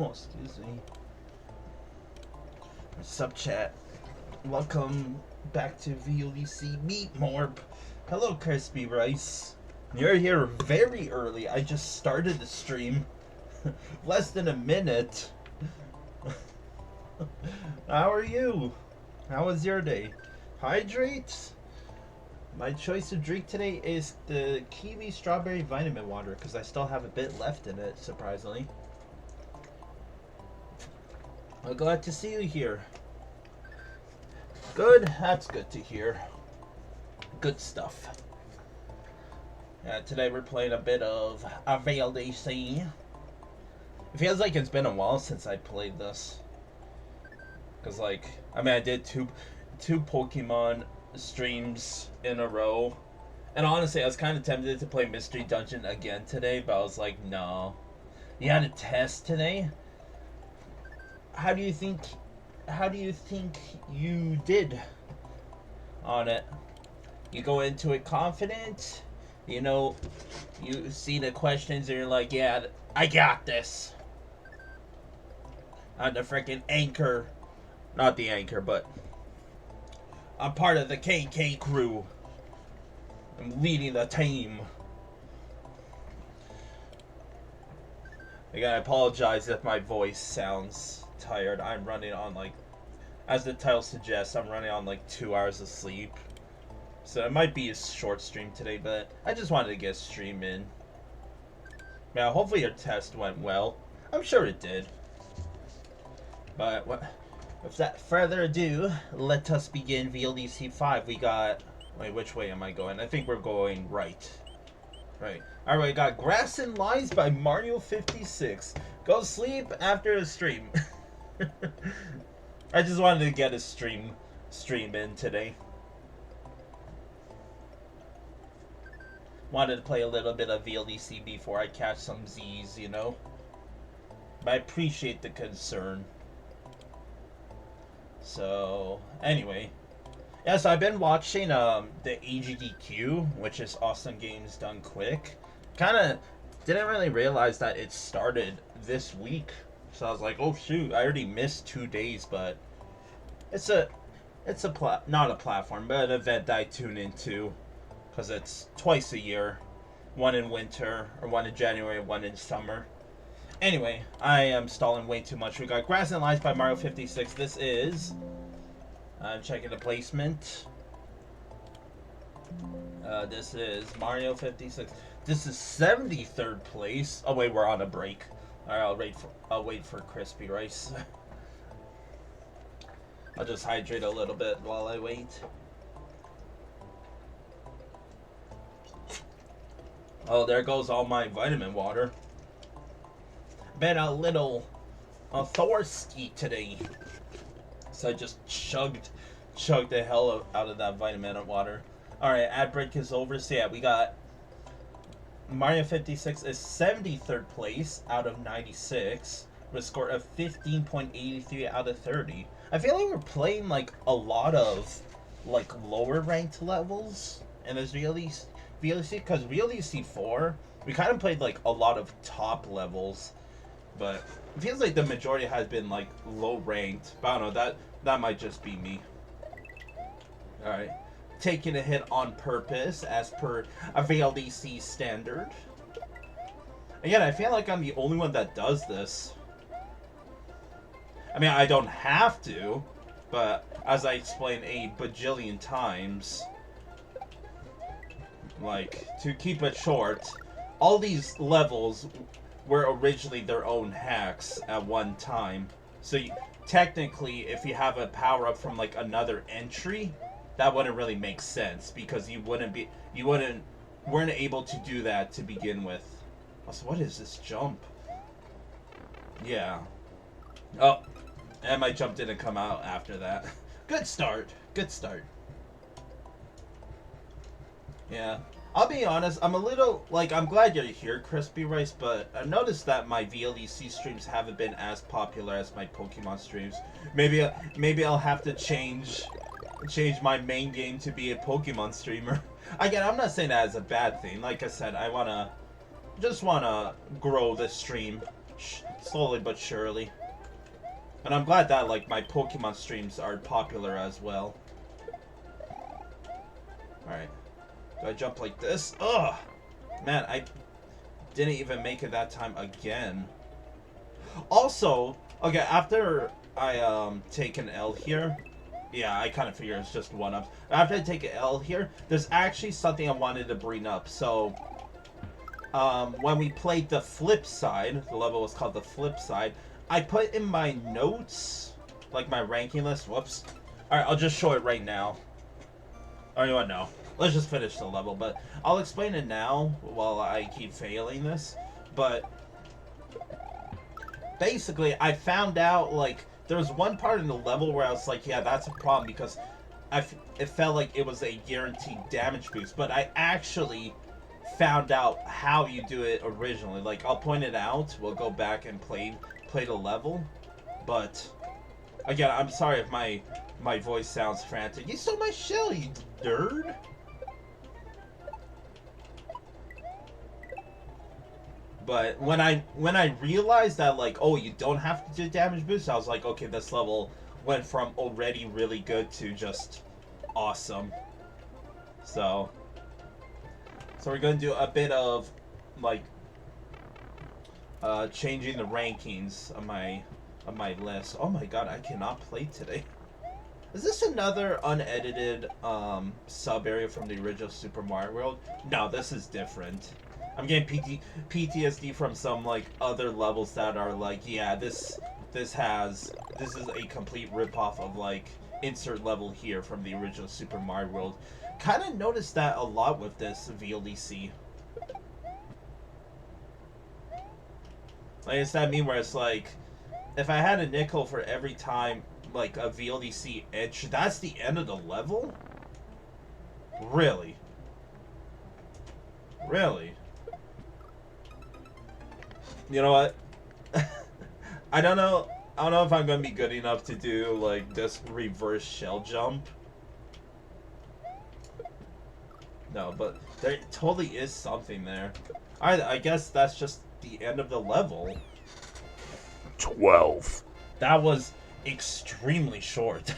Oh, excuse me. Sup, chat? Welcome back to VODC Meet Morb. Hello, Crispy Rice. You're here very early. I just started the stream. Less than a minute. How are you? How was your day? Hydrate? My choice of drink today is the kiwi strawberry vitamin water because I still have a bit left in it, surprisingly. I'm glad to see you here. Good, that's good to hear. Good stuff. Today we're playing a bit of Avail DC. It feels like it's been a while since I played this. Cause I did two Pokemon streams in a row. And honestly, I was kind of tempted to play Mystery Dungeon again today, but I was like, no. You had a test today? How do you think you did on it? You go into it confident, you know, you see the questions and you're like, yeah, I got this. I'm the freaking anchor. Not the anchor, but I'm part of the KK crew. I'm leading the team. Again, I apologize if my voice sounds tired. I'm running on, as the title suggests, I'm running on 2 hours of sleep. So it might be a short stream today, but I just wanted to get a stream in. Now, hopefully your test went well. I'm sure it did. But without further ado, let us begin VLDC 5. We got... Wait, which way am I going? I think we're going right. Right. Alright, we got Grass and Lies by Mario56. Go sleep after a stream. I just wanted to get a stream in today. Wanted to play a little bit of VLDC before I catch some Z's, you know? But I appreciate the concern. So, anyway. Yes, I've been watching the AGDQ, which is Awesome Games Done Quick. Kinda didn't really realize that it started this week. So I was like, oh shoot, I already missed 2 days, but it's not a platform, but an event that I tune into. Because it's twice a year. One in winter, or one in January, one in summer. Anyway, I am stalling way too much. We got Grass and Lies by Mario56. This is... I'm checking the placement. This is Mario56. This is 73rd place. Oh wait, we're on a break. Alright, I'll wait for Crispy Rice. I'll just hydrate a little bit while I wait. Oh, there goes all my vitamin water. Been a little thirsty today. So I just chugged the hell out of that vitamin water. Alright, ad break is over. So yeah, we got Mario56 is 73rd place out of 96 with a score of 15.83 out of 30. I feel like we're playing a lot of lower ranked levels in this VLDC, because VLDC 4 we kind of played a lot of top levels, but it feels like the majority has been low ranked. But I don't know, that might just be me. Alright. Taking a hit on purpose as per a VLDC standard. Again, I feel like I'm the only one that does this. I mean, I don't have to, but as I explained a bajillion times, to keep it short, all these levels were originally their own hacks at one time. So technically, if you have a power-up from another entry, that wouldn't really make sense because you weren't able to do that to begin with. Also, what is this jump? Yeah. Oh, and my jump didn't come out after that. Good start. Good start. Yeah. I'll be honest, I'm a little, I'm glad you're here, Crispy Rice, but I've noticed that my VLDC streams haven't been as popular as my Pokemon streams. Maybe I'll have to change my main game to be a Pokemon streamer. Again, I'm not saying that as a bad thing. Like I said, I just wanna grow the stream slowly but surely. And I'm glad that, like, my Pokemon streams are popular as well. Alright. Do I jump like this? Ugh! Man, I didn't even make it that time again. Also, okay, after I, take an L here... Yeah, I kind of figure it's just one up. After I take an L here, there's actually something I wanted to bring up. So, when we played the flip side, the level was called the flip side, I put in my notes, like my ranking list, whoops. Alright, I'll just show it right now. Or you want to know? Let's just finish the level, but I'll explain it now while I keep failing this. But, basically, I found out, like, there was one part in the level where I was like, yeah, that's a problem, because it felt like it was a guaranteed damage boost, but I actually found out how you do it originally. Like, I'll point it out, we'll go back and play the level, but, again, I'm sorry if my voice sounds frantic. You stole my shell, you nerd! But when I realized that, like, oh, you don't have to do damage boost, I was like, okay, this level went from already really good to just awesome. So we're gonna do a bit of, like, changing the rankings of my list. Oh my god, I cannot play today. Is this another unedited sub area from the original Super Mario World? No, this is different. I'm getting PTSD from some, like, other levels that are like, yeah, this is a complete ripoff of, like, insert level here from the original Super Mario World. Kind of noticed that a lot with this VLDC. Like, it's that meme where it's like, if I had a nickel for every time, like, a VLDC edge, that's the end of the level? Really? Really? You know what? I don't know if I'm gonna be good enough to do, like, this reverse shell jump. No, but there totally is something there. I guess that's just the end of the level. 12. That was extremely short.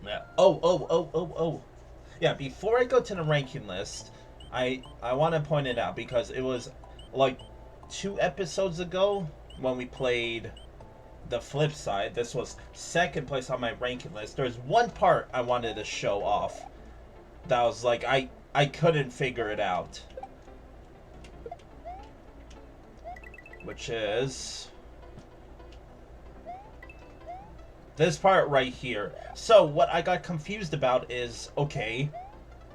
Yeah. Oh. Yeah, before I go to the ranking list, I want to point it out because it was like 2 episodes ago when we played the flip side. This was second place on my ranking list. There's one part I wanted to show off that was like I couldn't figure it out, which is this part right here. So what I got confused about is, okay,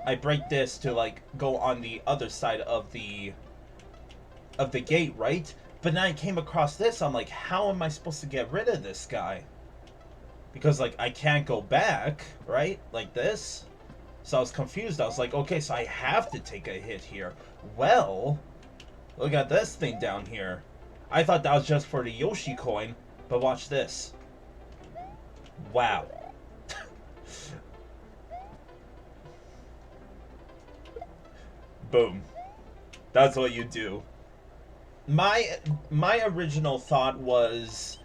I break this to, like, go on the other side of the gate, right? But then I came across this, I'm like, how am I supposed to get rid of this guy? Because, like, I can't go back, right? Like this. So I was confused. I was like, okay, so I have to take a hit here. Well, look at this thing down here. I thought that was just for the Yoshi coin, but watch this. Wow. Boom. That's what you do. My original thought was,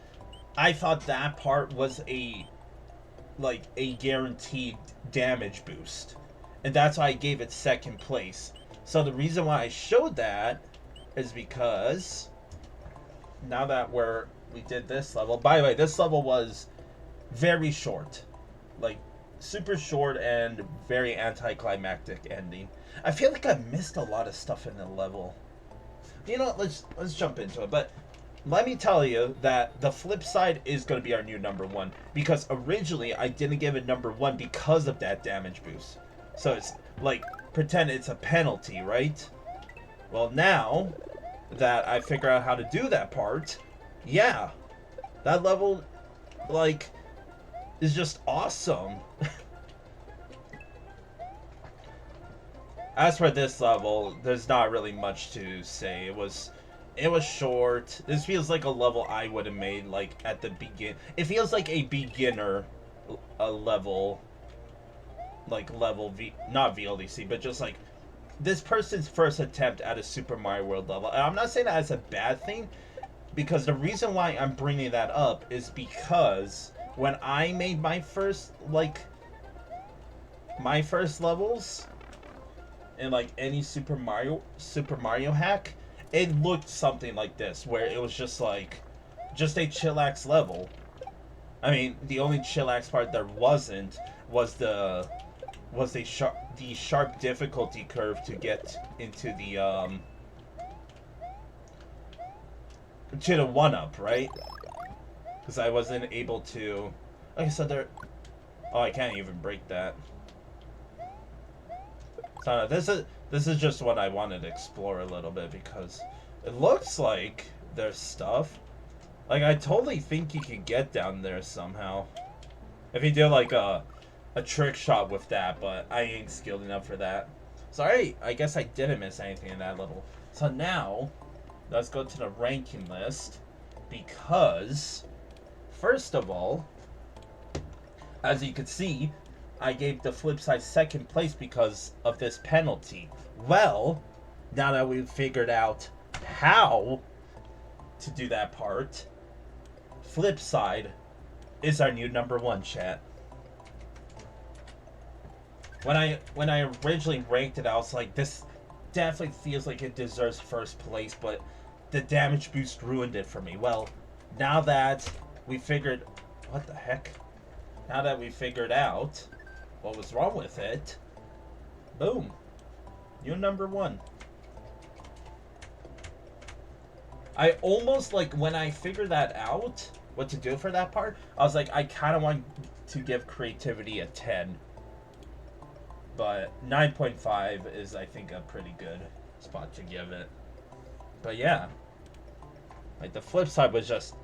I thought that part was a guaranteed damage boost, and that's why I gave it second place. So the reason why I showed that is because now that we did this level. By the way, this level was very short, like super short and very anticlimactic ending. I feel like I missed a lot of stuff in the level. You know, let's jump into it. But let me tell you that the flip side is going to be our new #1, because originally I didn't give it #1 because of that damage boost. So it's like, pretend it's a penalty, right? Well, now that I figure out how to do that part, yeah, that level, like, is just awesome. As for this level, there's not really much to say. It was short. This feels like a level I would have made, like, at the begin. It feels like a beginner level, like level V, not VLDC, but just like this person's first attempt at a Super Mario World level. And I'm not saying that as a bad thing, because the reason why I'm bringing that up is because when I made my first levels in like any Super Mario hack, it looked something like this, where it was just like just a chillax level. I mean, the only chillax part there wasn't was the sharp difficulty curve to get into the 1-up, right? Because I wasn't able to. Like I said, there. Oh, I can't even break that. So this is just what I wanted to explore a little bit, because it looks like there's stuff. Like, I totally think you could get down there somehow if you do like a trick shot with that, but I ain't skilled enough for that. Sorry, I guess I didn't miss anything in that level. So now, let's go to the ranking list, because first of all, as you can see, I gave the flip side second place because of this penalty. Well, now that we've figured out how to do that part, flip side is our new number 1, chat. When I originally ranked it, I was like, this definitely feels like it deserves first place, but the damage boost ruined it for me. Well, now that we figured, what the heck? Now that we figured out what was wrong with it, boom, new number 1. I almost, like, when I figured that out, what to do for that part, I was like, I kind of want to give creativity a 10. But 9.5 is, I think, a pretty good spot to give it. But yeah, like, the flip side was just,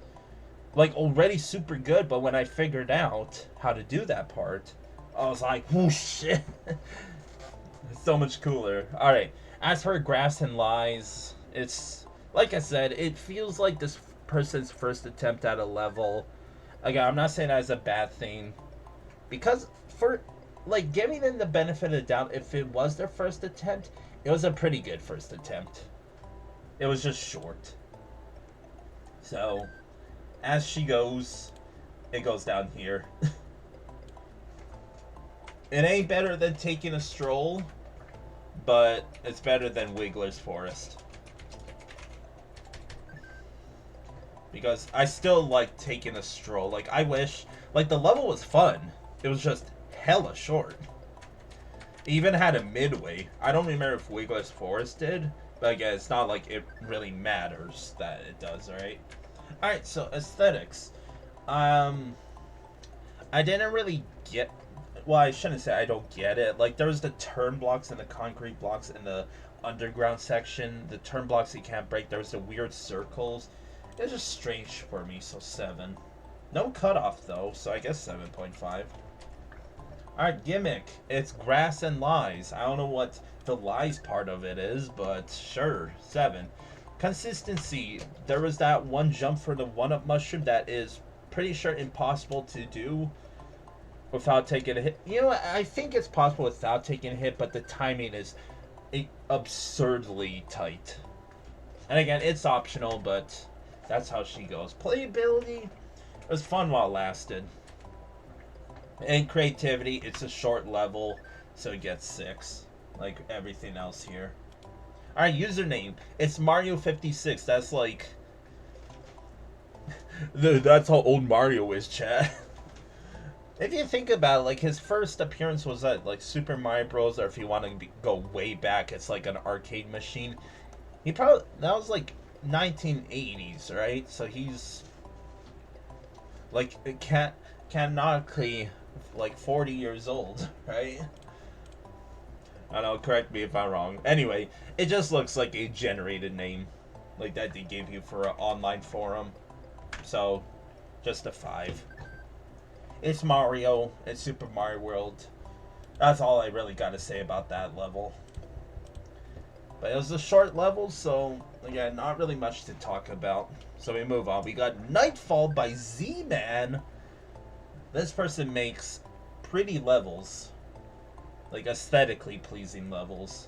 like, already super good, but when I figured out how to do that part, I was like, oh shit. It's so much cooler. Alright, as for Grass and Lies, it's, like I said, it feels like this person's first attempt at a level. Again, I'm not saying that as a bad thing, because for, like, giving them the benefit of the doubt, if it was their first attempt, it was a pretty good first attempt. It was just short. So, as she goes, it goes down here. It ain't better than Taking a Stroll, but it's better than Wiggler's Forest. Because I still like Taking a Stroll. Like, I wish, like, the level was fun. It was just hella short. It even had a midway. I don't remember if Wiggler's Forest did, but again, it's not like it really matters that it does, right? Alright, so aesthetics. I didn't really get, well, I shouldn't say I don't get it. Like, there was the turn blocks and the concrete blocks in the underground section. The turn blocks you can't break. There was the weird circles. It was just strange for me, so 7. No cutoff, though, so I guess 7.5. Alright, gimmick. It's Grass and Lies. I don't know what the lies part of it is, but sure, 7. Consistency. There was that one jump for the 1-up mushroom that is pretty sure impossible to do without taking a hit. You know what? I think it's possible without taking a hit, but the timing is absurdly tight. And again, it's optional, but that's how she goes. Playability. It was fun while it lasted. And creativity, it's a short level, so it gets 6. Like everything else here. Alright, username. It's Mario56. That's like... that's how old Mario is, chat. If you think about it, like, his first appearance was at, like, Super Mario Bros. Or if you want to go way back, it's like an arcade machine. He probably... That was, like, 1980s, right? So he's... Like, canonically... like 40 years old, right? I don't know, correct me if I'm wrong. Anyway, it just looks like a generated name, like that they gave you for an online forum. So, just a 5. It's Mario, it's Super Mario World. That's all I really got to say about that level. But it was a short level, so again, not really much to talk about. So we move on. We got Nightfall by Z-Man. This person makes pretty levels. Like, aesthetically pleasing levels.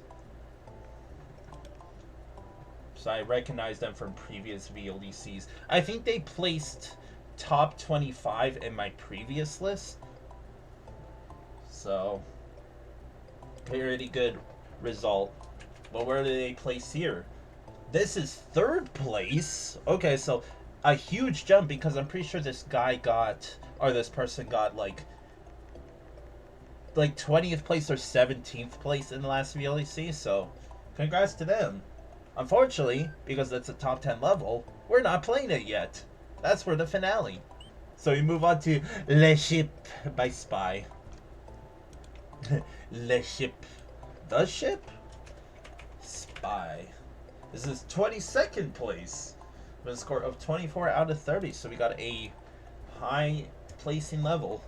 So I recognize them from previous VLDCs. I think they placed top 25 in my previous list. So, pretty good result. But where do they place here? This is 3rd place. Okay, so a huge jump because I'm pretty sure this guy got, or this person got like 20th place or 17th place in the last VLEC. So, congrats to them. Unfortunately, because it's a top 10 level, we're not playing it yet. That's for the finale. So we move on to Le Ship by Spy. Le Ship. The Ship? Spy. This is 22nd place with a score of 24 out of 30. So we got a high placing level.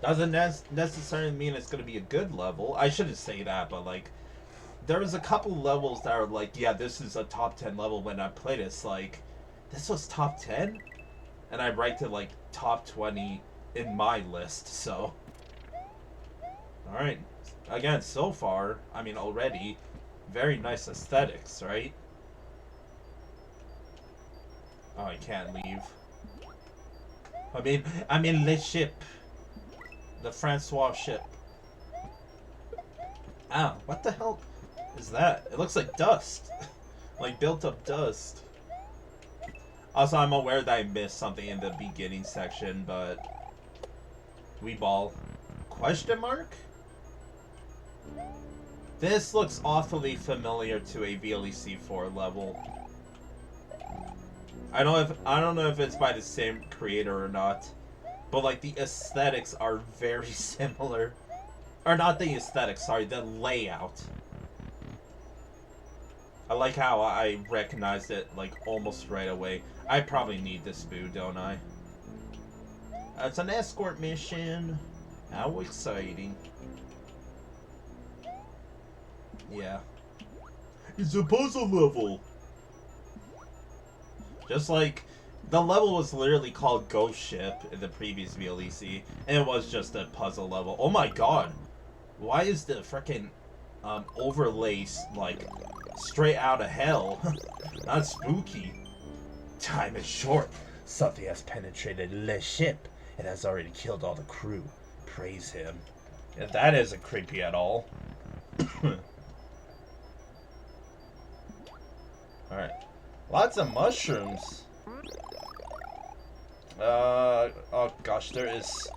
Doesn't necessarily mean it's going to be a good level. I shouldn't say that, but like, there was a couple levels that are like, yeah, this is a top 10 level. When I played it, it's like, this was top 10? And I ranked it like top 20 in my list, so. Alright. Again, so far, I mean, already, very nice aesthetics, right? Oh, I can't leave. I'm in Le Ship. The Francois ship. Ow, what the hell is that? It looks like dust. Like built up dust. Also, I'm aware that I missed something in the beginning section, but we ball. Question mark? This looks awfully familiar to a VLEC 4 level. I don't know if it's by the same creator or not, but like the aesthetics are very similar. Or not the aesthetics, sorry, the layout. I like how I recognized it like almost right away. I probably need this food, don't I? It's an escort mission. How exciting. Yeah. It's a puzzle level. Just like the level was literally called Ghost Ship in the previous VLEC, and it was just a puzzle level. Oh my god. Why is the frickin' overlays like straight out of hell? Not spooky. Time is short. Something has penetrated Le Ship and has already killed all the crew. Praise him. Yeah, that isn't creepy at all. Alright. Lots of mushrooms. Oh gosh, there is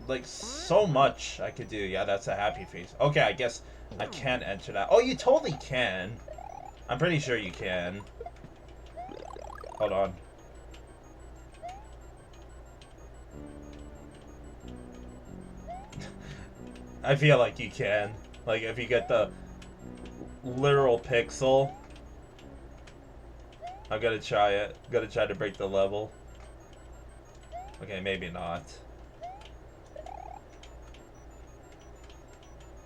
like so much I could do. Yeah, that's a happy face. Okay, I guess I can enter that. Oh, you totally can. I'm pretty sure you can. Hold on. I feel like you can. Like, if you get the literal pixel. I'm gonna try it. I'm gonna try to break the level. Okay, maybe not.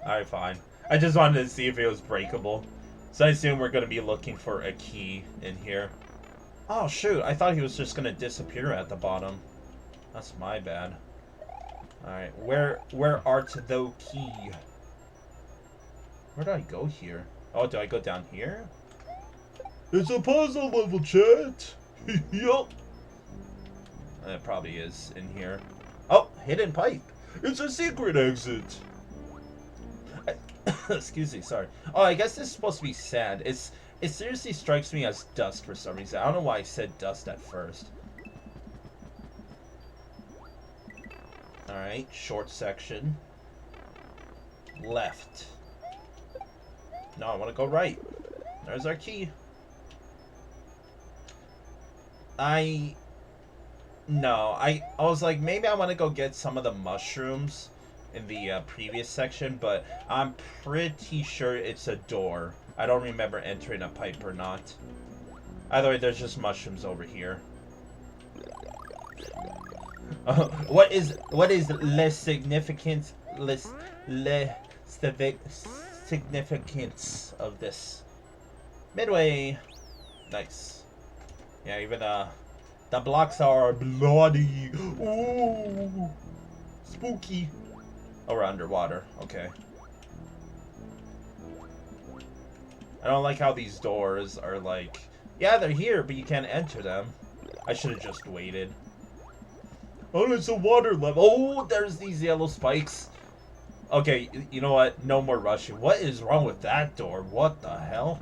Alright, fine. I just wanted to see if it was breakable. So I assume we're gonna be looking for a key in here. Oh shoot, I thought he was just gonna disappear at the bottom. That's my bad. Alright, where art thou key? Where do I go here? Oh, do I go down here? It's a puzzle level, chat! Yup! It probably is in here. Oh, hidden pipe! It's a secret exit! Excuse me, sorry. Oh, I guess this is supposed to be sand. It seriously strikes me as dust for some reason. I don't know why I said dust at first. Alright, short section. Left. No, I want to go right. There's our key. I was like, maybe I want to go get some of the mushrooms in the previous section, but I'm pretty sure it's a door. I don't remember entering a pipe or not. Either way, there's just mushrooms over here. What is less significance significance of this? Midway. Nice. Yeah, even the blocks are bloody. Ooh, spooky. Oh, we're underwater. Okay. I don't like how these doors are like, yeah, they're here, but you can't enter them. I should have just waited. Oh, it's a water level. Oh, there's these yellow spikes. Okay, you know what? No more rushing. What is wrong with that door? What the hell?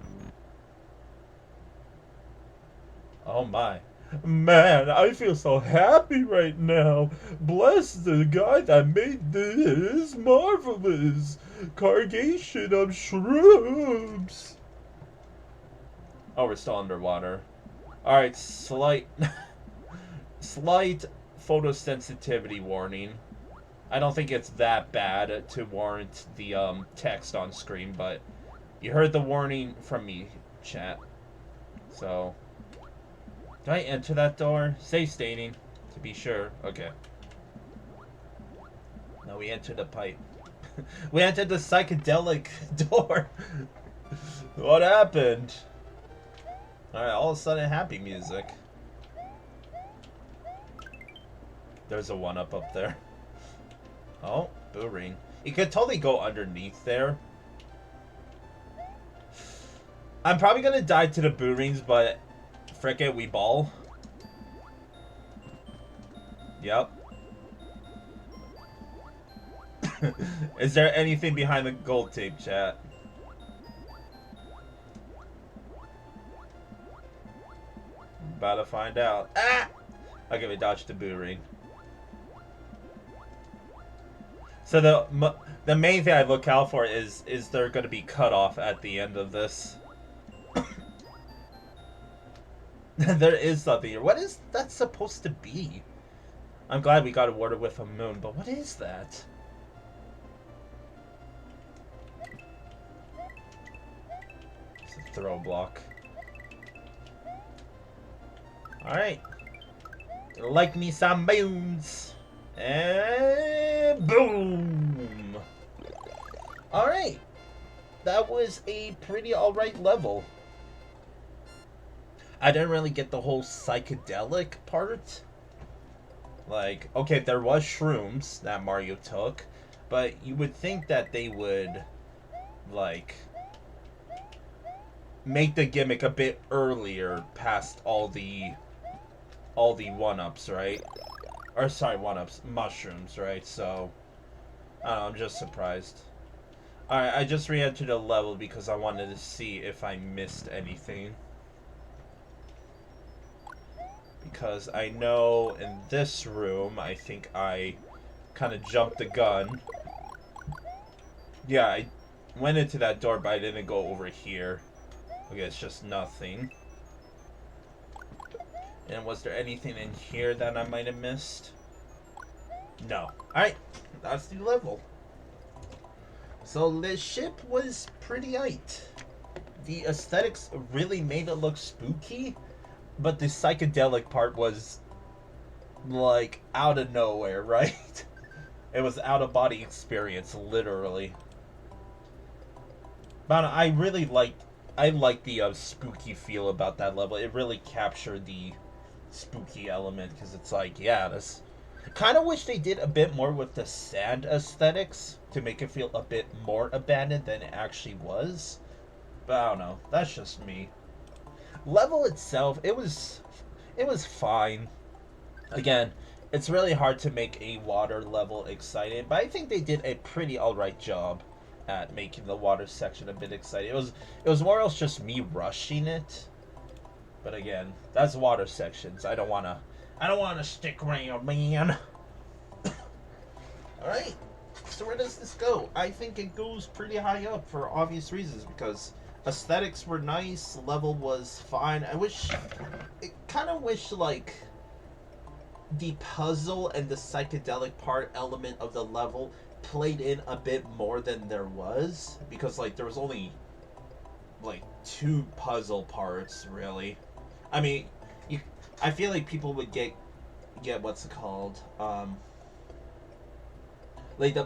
Oh my. Man, I feel so happy right now. Bless the guy that made this marvelous cargation of shrooms. Oh, we're still underwater. Alright, slight photosensitivity warning. I don't think it's that bad to warrant the text on screen, but you heard the warning from me, chat. So, do I enter that door? Safe staining, to be sure. Okay. No, we entered the pipe. We entered the psychedelic door. What happened? Alright, all of a sudden happy music. There's a one-up up there. Oh, boo ring. You could totally go underneath there. I'm probably gonna die to the boo rings, but frick it, we ball. Yep. Is there anything behind the gold tape, chat? About to find out. Ah! Okay, we dodged the boo ring. So the main thing I look out for is there going to be cut off at the end of this? There is something here. What is that supposed to be? I'm glad we got awarded with a moon, but what is that? It's a throw block. Alright. Like me some moons. And boom! Alright. That was a pretty alright level. I didn't really get the whole psychedelic part. Like, okay, there was shrooms that Mario took, but you would think that they would, like, make the gimmick a bit earlier past all the one-ups, right? Or, sorry, one-ups, mushrooms, right? So, I don't know, I'm just surprised. Alright, I just re-entered a level because I wanted to see if I missed anything. Because I know in this room, I think I kind of jumped the gun. Yeah, I went into that door, but I didn't go over here. Okay, it's just nothing. And was there anything in here that I might have missed? No. Alright, that's the level. So the ship was pretty aight. The aesthetics really made it look spooky, but the psychedelic part was, like, out of nowhere, right? It was out-of-body experience, literally. But I really liked the spooky feel about that level. It really captured the spooky element, because it's like, yeah, this... Kind of wish they did a bit more with the sand aesthetics to make it feel a bit more abandoned than it actually was. But I don't know. That's just me. Level itself, it was fine. Again, it's really hard to make a water level exciting, but I think they did a pretty alright job at making the water section a bit exciting. It was more or less just me rushing it. But again, that's water sections. I don't wanna stick around, man. Alright. So where does this go? I think it goes pretty high up for obvious reasons, because aesthetics were I level was fine. Kind of wish, like, the puzzle and the psychedelic part element of the level played in a bit more than there was, because, like, there was only, like, 2 puzzle parts, really. I mean, I feel like people would get what's it called, like,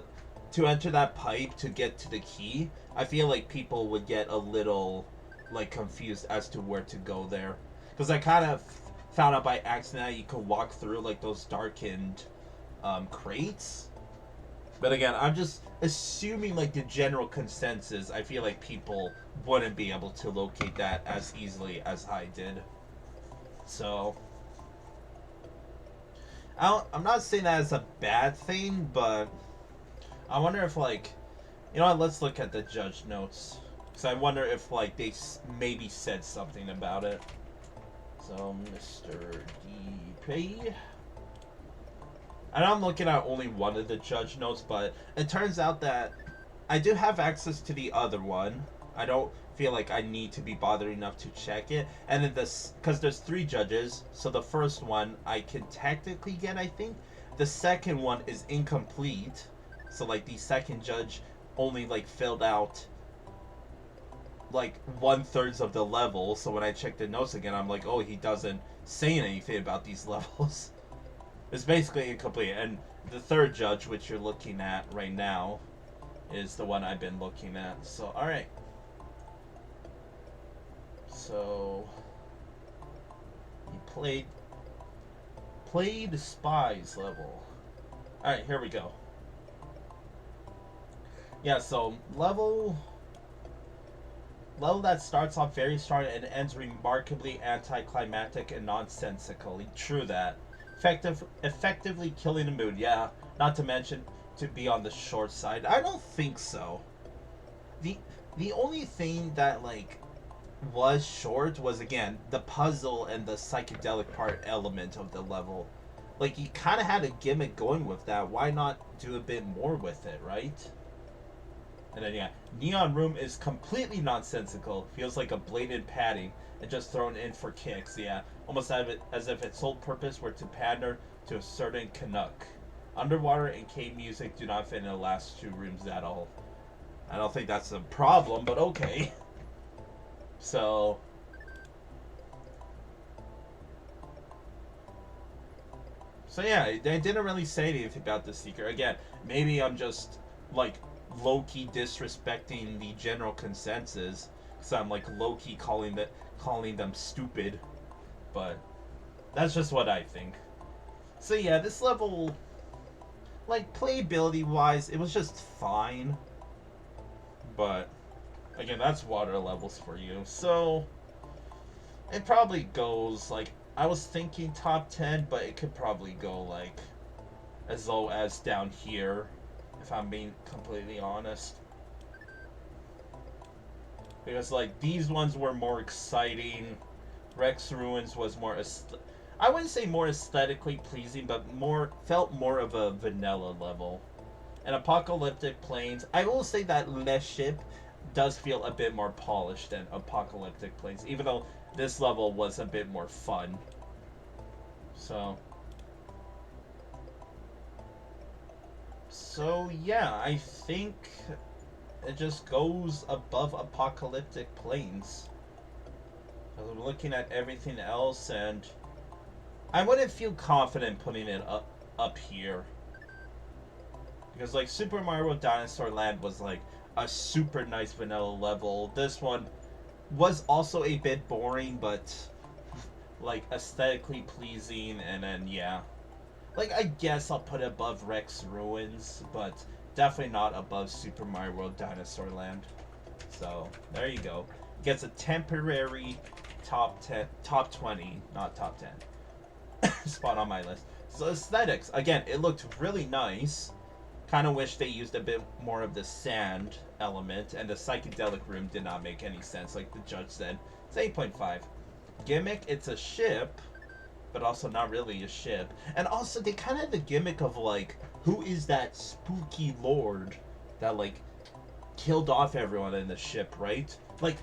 to enter that pipe to get to the key, I feel like people would get a little, like, confused as to where to go there. Because I kind of found out by accident that you could walk through, like, those darkened crates. But again, I'm just assuming like the general consensus. I feel like people wouldn't be able to locate that as easily as I did. So I'm not saying that as a bad thing, but I wonder if like, you know what? Let's look at the judge notes. Because I wonder if like they maybe said something about it. So Mr. DP. I know I'm looking at only one of the judge notes, but it turns out that I do have access to the other one. I don't feel like I need to be bothered enough to check it. And then this, because there's 3 judges, so the first one I can technically get, I think. The second one is incomplete. So like the second judge only like filled out like 1/3 of the level. So when I check the notes again, I'm like, oh, he doesn't say anything about these levels. It's basically incomplete. And the third judge, which you're looking at right now, is the one I've been looking at. So, alright. So, he played Spies level. Alright, here we go. Yeah, so level that starts off very strong and ends remarkably anticlimactic and nonsensical. True that. Effectively killing the mood, yeah. Not to mention to be on the short side. I don't think so. The only thing that like was short was again the puzzle and the psychedelic part element of the level. Like you kind of had a gimmick going with that. Why not do a bit more with it, right? And then yeah, Neon Room is completely nonsensical. Feels like a blatant padding and just thrown in for kicks. Yeah, almost as if its sole purpose were to pander to a certain Canuck. Underwater and cave music do not fit in the last 2 rooms at all. I don't think that's a problem, but okay. So yeah, they didn't really say anything about the Seeker. Again, maybe I'm just like low-key disrespecting the general consensus, so I'm like low-key calling them stupid, but that's just what I think. So yeah, this level, like playability wise, it was just fine, but again, that's water levels for you. So it probably goes like, I was thinking top 10, but it could probably go like as low as down here, if I'm being completely honest. Because like these ones were more exciting. Rex Ruins was more I wouldn't say more aesthetically pleasing, but felt more of a vanilla level. And Apocalyptic Plains, I will say that Les Ship does feel a bit more polished than Apocalyptic Plains, even though this level was a bit more fun. So yeah, I think it just goes above Apocalyptic Plains. I'm looking at everything else, and I wouldn't feel confident putting it up here. Because like Super Mario Dinosaur Land was like a super nice vanilla level. This one was also a bit boring, but like aesthetically pleasing, and then yeah. Like I guess I'll put it above Rex Ruins, but definitely not above Super Mario World Dinosaur Land. So there you go. Gets a temporary top 20, not top 10 spot on my list. So aesthetics, again, it looked really nice. Kind of wish they used a bit more of the sand element, and the psychedelic room did not make any sense, like the judge said. It's 8.5. Gimmick, it's a ship, but also not really a ship. And also, they kind of had the gimmick of like, who is that spooky lord that like killed off everyone in the ship, right? Like,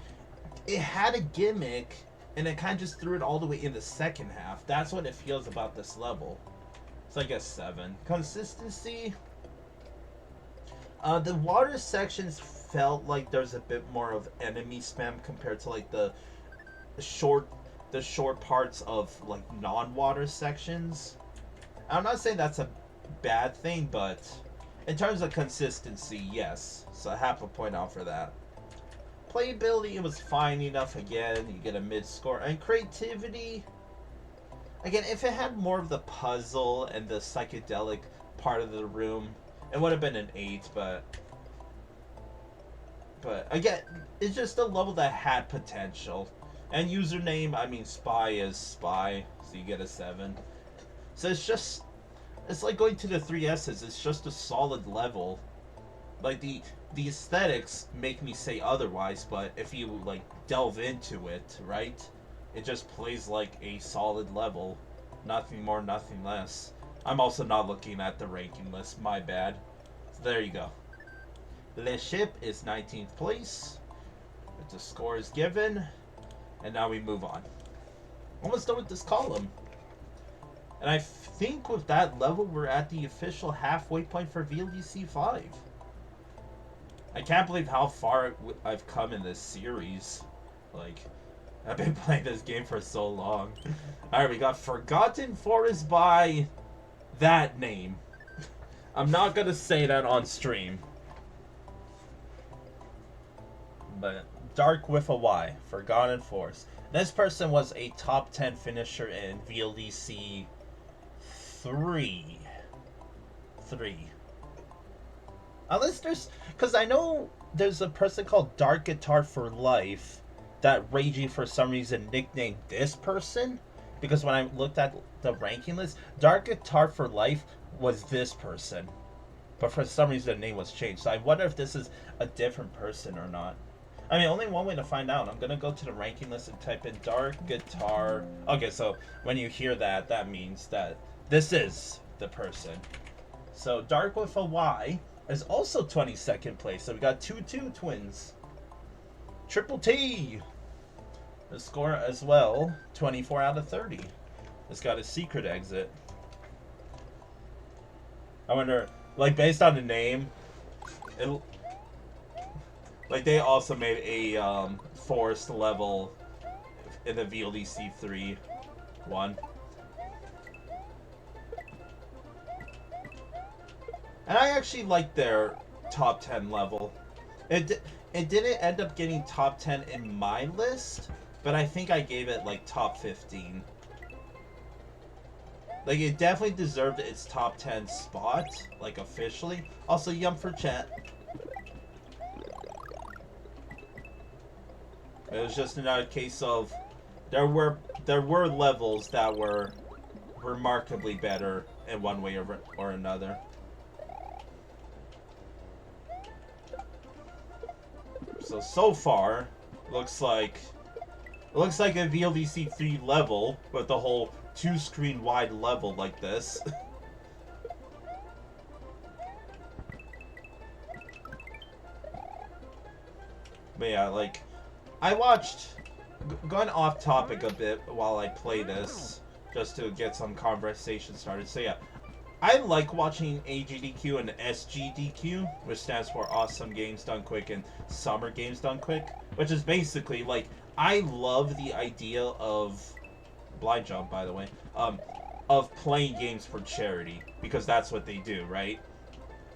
it had a gimmick, and it kind of just threw it all the way in the second half. That's what it feels about this level. So I guess 7. Consistency. The water sections felt like there's a bit more of enemy spam compared to like the short parts of like non-water sections. I'm not saying that's a bad thing, but in terms of consistency, yes. So half a point out for that. Playability, it was fine enough. Again, you get a mid score. And creativity, again, if it had more of the puzzle and the psychedelic part of the room, It would have been an 8, but again, it's just a level that had potential. And username, I mean, spy is spy, so you get a 7. So it's like going to the 3S's. It's just a solid level. Like the aesthetics make me say otherwise, but if you like delve into it, right, it just plays like a solid level, nothing more, nothing less. I'm also not looking at the ranking list. My bad. So there you go. Le Ship is 19th place. The score is given, and now we move on. Almost done with this column. And I think with that level, we're at the official halfway point for VLDC 5. I can't believe how far I've come in this series. Like, I've been playing this game for so long. Alright, we got Forgotten Forest by that name. I'm not gonna say that on stream. But Dark with a Y, Forgotten Forest. This person was a top 10 finisher in VLDC 3. Unless there's... Because I know there's a person called Dark Guitar for Life that Raging for some reason nicknamed this person. Because when I looked at the ranking list, Dark Guitar for Life was this person. But for some reason the name was changed. So I wonder if this is a different person or not. I mean, only one way to find out. I'm going to go to the ranking list and type in Dark Guitar. Okay, so when you hear that, that means that this is the person. So Dark with a Y is also 22nd place. So we got 2-2 twins. Triple T. The score as well, 24 out of 30. It's got a secret exit. I wonder, like, based on the name, it, like, they also made a forest level in the VLDC 3 one. And I actually liked their top 10 level. It didn't end up getting top 10 in my list, but I think I gave it like top 15. Like, it definitely deserved its top 10 spot, like, officially. Also, yum for chat. It was just another case of there were levels that were remarkably better in one way or another. So far, looks like a VLDC 3 level with the whole 2-screen wide level like this. But yeah, like, I watched, going off topic a bit while I play this, just to get some conversation started. So yeah, I like watching AGDQ and SGDQ, which stands for Awesome Games Done Quick and Summer Games Done Quick, which is basically, like, I love the idea of, blind jump by the way, of playing games for charity, because that's what they do, right?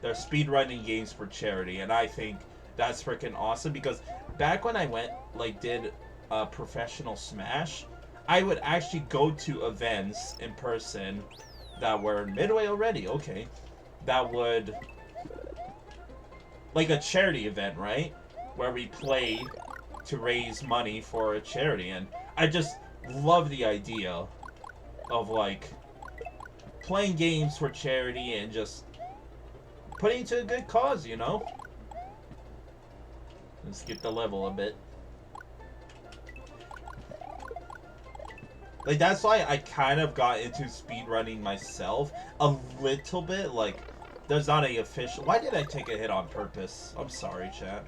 They're speedrunning games for charity, and I think that's freaking awesome, because back when I did professional Smash, I would actually go to events in person that were midway already, okay, that would, like a charity event, right, where we play to raise money for a charity, and I just love the idea of, like, playing games for charity and just putting it to a good cause, you know? Let's skip the level a bit. Like, that's why I kind of got into speedrunning myself a little bit. Like, there's not a official... Why did I take a hit on purpose? I'm sorry, chat.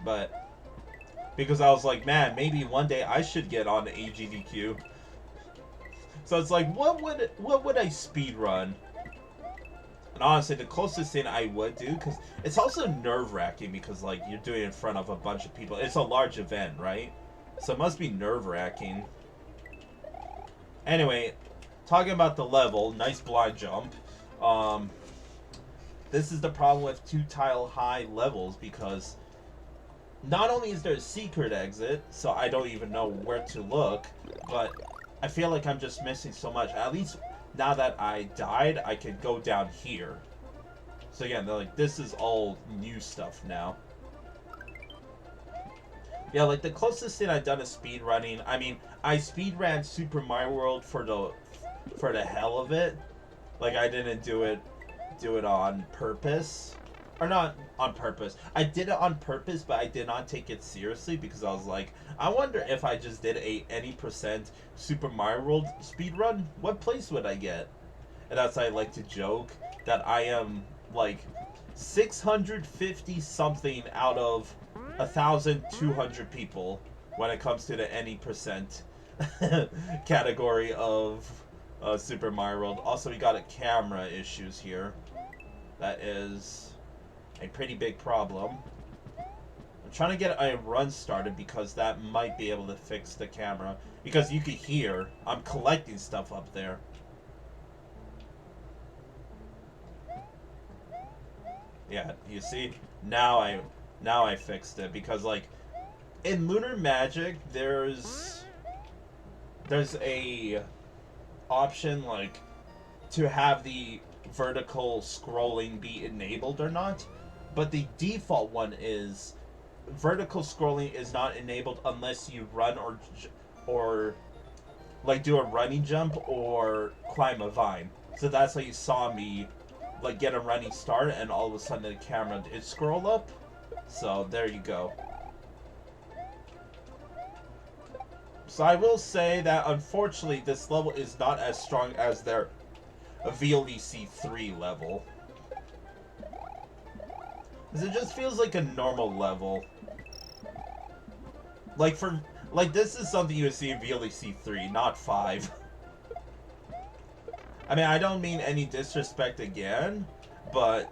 But because I was like, man, maybe one day I should get on AGDQ. So it's like, what would I speedrun? And honestly, the closest thing I would do, because it's also nerve-wracking, because, like, you're doing it in front of a bunch of people. It's a large event, right? So it must be nerve-wracking. Anyway, talking about the level, nice blind jump. This is the problem with 2-tile-high levels, because not only is there a secret exit, so I don't even know where to look, but I feel like I'm just missing so much. At least now that I died, I could go down here. So again, they're like, this is all new stuff now. Yeah, like the closest thing I've done is speed running. I mean, I speed ran Super Mario World for the hell of it. Like I didn't do it on purpose. Or not on purpose. I did it on purpose, but I did not take it seriously because I was like, I wonder if I just did a any percent Super Mario World speed run, what place would I get? And that's why I like to joke that I am like 650 something out of 1,200 people when it comes to the any percent category of Super Mario World. Also, we got a camera issues here. That is a pretty big problem. I'm trying to get a run started because that might be able to fix the camera. Because you can hear I'm collecting stuff up there. Yeah, you see? Now I fixed it because like in Lunar Magic there's a option like to have the vertical scrolling be enabled or not, but the default one is vertical scrolling is not enabled unless you run or like do a running jump or climb a vine. So that's why you saw me like get a running start and all of a sudden the camera did scroll up. So there you go. So I will say that unfortunately this level is not as strong as their VLEC 3 level. Because it just feels like a normal level. Like this is something you would see in VLEC 3, not 5. I mean, I don't mean any disrespect again, but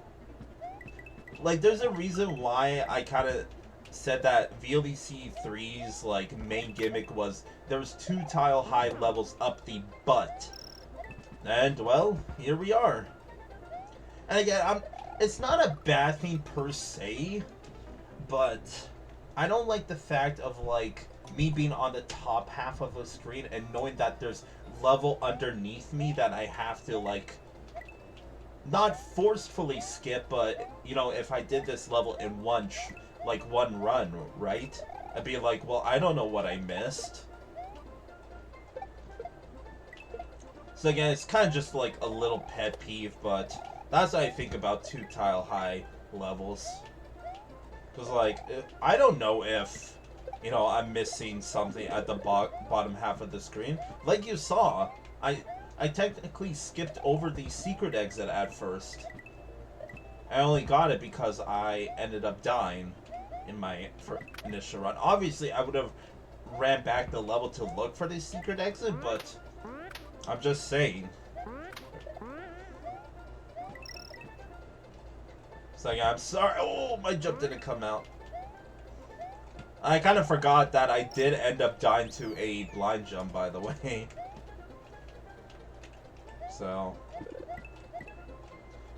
like there's a reason why I kind of said that VLEC 3's like main gimmick was there was 2 tile high levels up the butt. And well, here we are. And again, it's not a bad thing per se, but I don't like the fact of like me being on the top half of the screen and knowing that there's level underneath me that I have to like not forcefully skip, but you know, if I did this level in one run, right? I'd be like, well, I don't know what I missed. So again, it's kind of just like a little pet peeve, but that's what I think about 2 tile high levels. Because like, I don't know if, you know, I'm missing something at the bottom half of the screen. Like you saw, I technically skipped over the secret exit at first. I only got it because I ended up dying in my initial run. Obviously, I would have ran back the level to look for the secret exit, but I'm just saying. So yeah, I'm sorry. Oh, my jump didn't come out. I kind of forgot that I did end up dying to a blind jump, by the way. So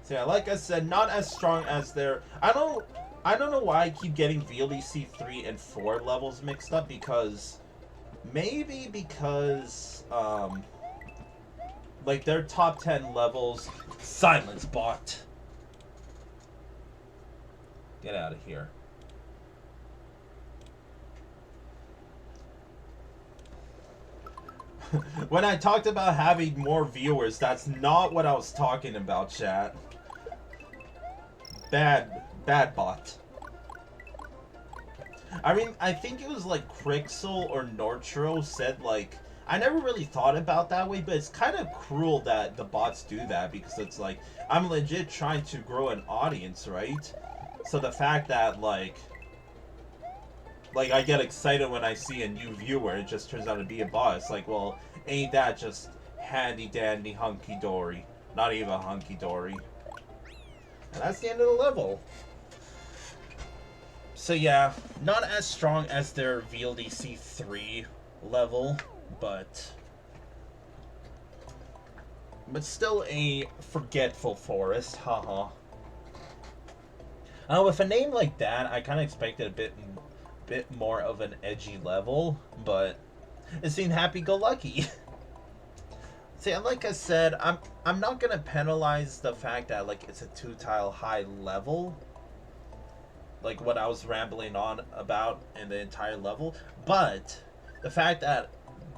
yeah, like I said, not as strong as their. I don't know why I keep getting VLEC 3 and 4 levels mixed up, because maybe because like their top 10 levels. Silence, bot. Get out of here. When I talked about having more viewers, that's not what I was talking about, chat. Bad bot. I mean, I think it was like Crixel or Nortro said like, I never really thought about that way, but it's kind of cruel that the bots do that, because it's like, I'm legit trying to grow an audience, right? So the fact that like I get excited when I see a new viewer, it just turns out to be a bot. It's like, well, ain't that just handy dandy hunky dory? Not even hunky dory. And that's the end of the level. So yeah, not as strong as their VLDC 3 level, but still a forgetful forest, haha. With a name like that, I kind of expected a bit more of an edgy level, but it seemed happy-go-lucky. See, like I said, I'm not gonna penalize the fact that like it's a 2-tile high level, like what I was rambling on about in the entire level, but the fact that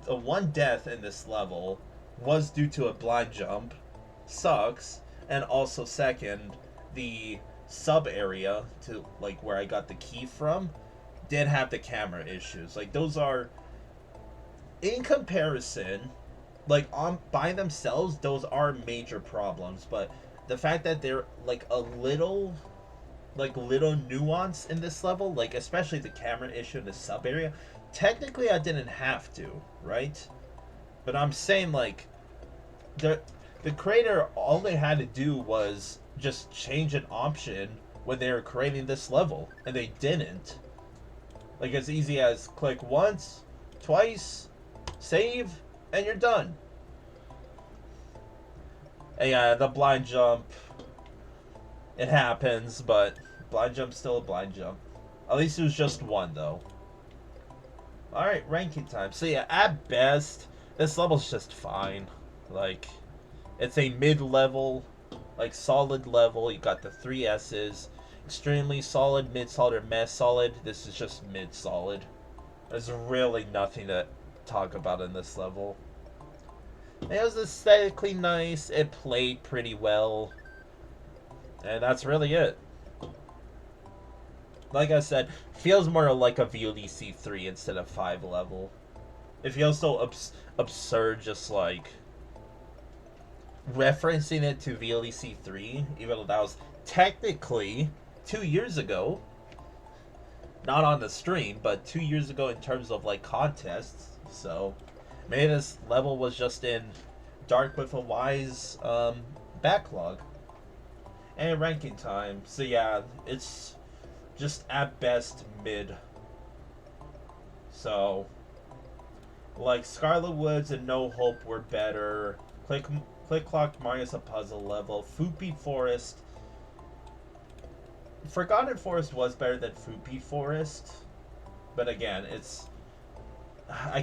the one death in this level was due to a blind jump sucks, and also second, the sub area to like where I got the key from did have the camera issues. Like those are, in comparison, like on by themselves, those are major problems. But the fact that they're like a little, like little nuance in this level, like especially the camera issue in the sub area, technically I didn't have to, right? But I'm saying like the creator, all they had to do was just change an option when they were creating this level, and they didn't. Like as easy as click once, twice, save, and you're done. And yeah, the blind jump, it happens, but blind jump's still a blind jump. At least it was just one though. Alright, ranking time. So yeah, at best, this level's just fine. Like, it's a mid-level, like solid level. You got the 3 S's. Extremely solid, mid-solid, or mess-solid. This is just mid-solid. There's really nothing to talk about in this level. It was aesthetically nice. It played pretty well. And that's really it. Like I said, feels more like a VLDC 3 instead of 5 level. It feels so absurd, just like referencing it to VLDC 3, even though that was technically 2 years ago. Not on the stream, but 2 years ago in terms of like contests. So maybe this level was just in Dark with a Wise backlog. And ranking time. So yeah, it's just at best mid. So like Scarlet Woods and No Hope were better. Click Clock Mario's a puzzle level. Foopy Forest. Forgotten Forest was better than Foopy Forest. But again, it's, I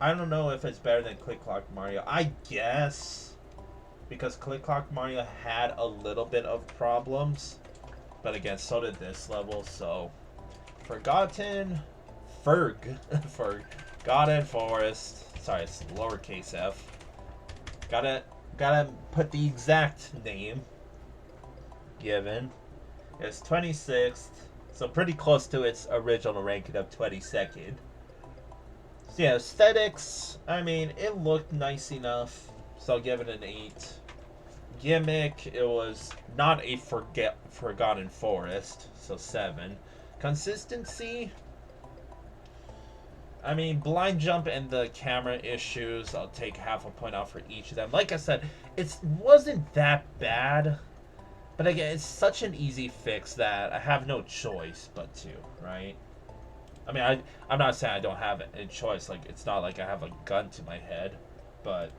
don't know if it's better than Click Clock Mario. I guess, because Click Clock Mario had a little bit of problems. But again, so did this level. So Forgotten Forest. Sorry, it's lowercase f. Gotta put the exact name given. It's 26th, so pretty close to its original ranking of 22nd. So yeah, aesthetics, I mean, it looked nice enough, so I'll give it an 8. Gimmick, it was not a Forgotten Forest, so 7. Consistency, I mean, blind jump and the camera issues, I'll take half a point off for each of them. Like I said, it wasn't that bad. But again, it's such an easy fix that I have no choice but to, right? I mean, I'm not saying I don't have a choice. Like, it's not like I have a gun to my head. But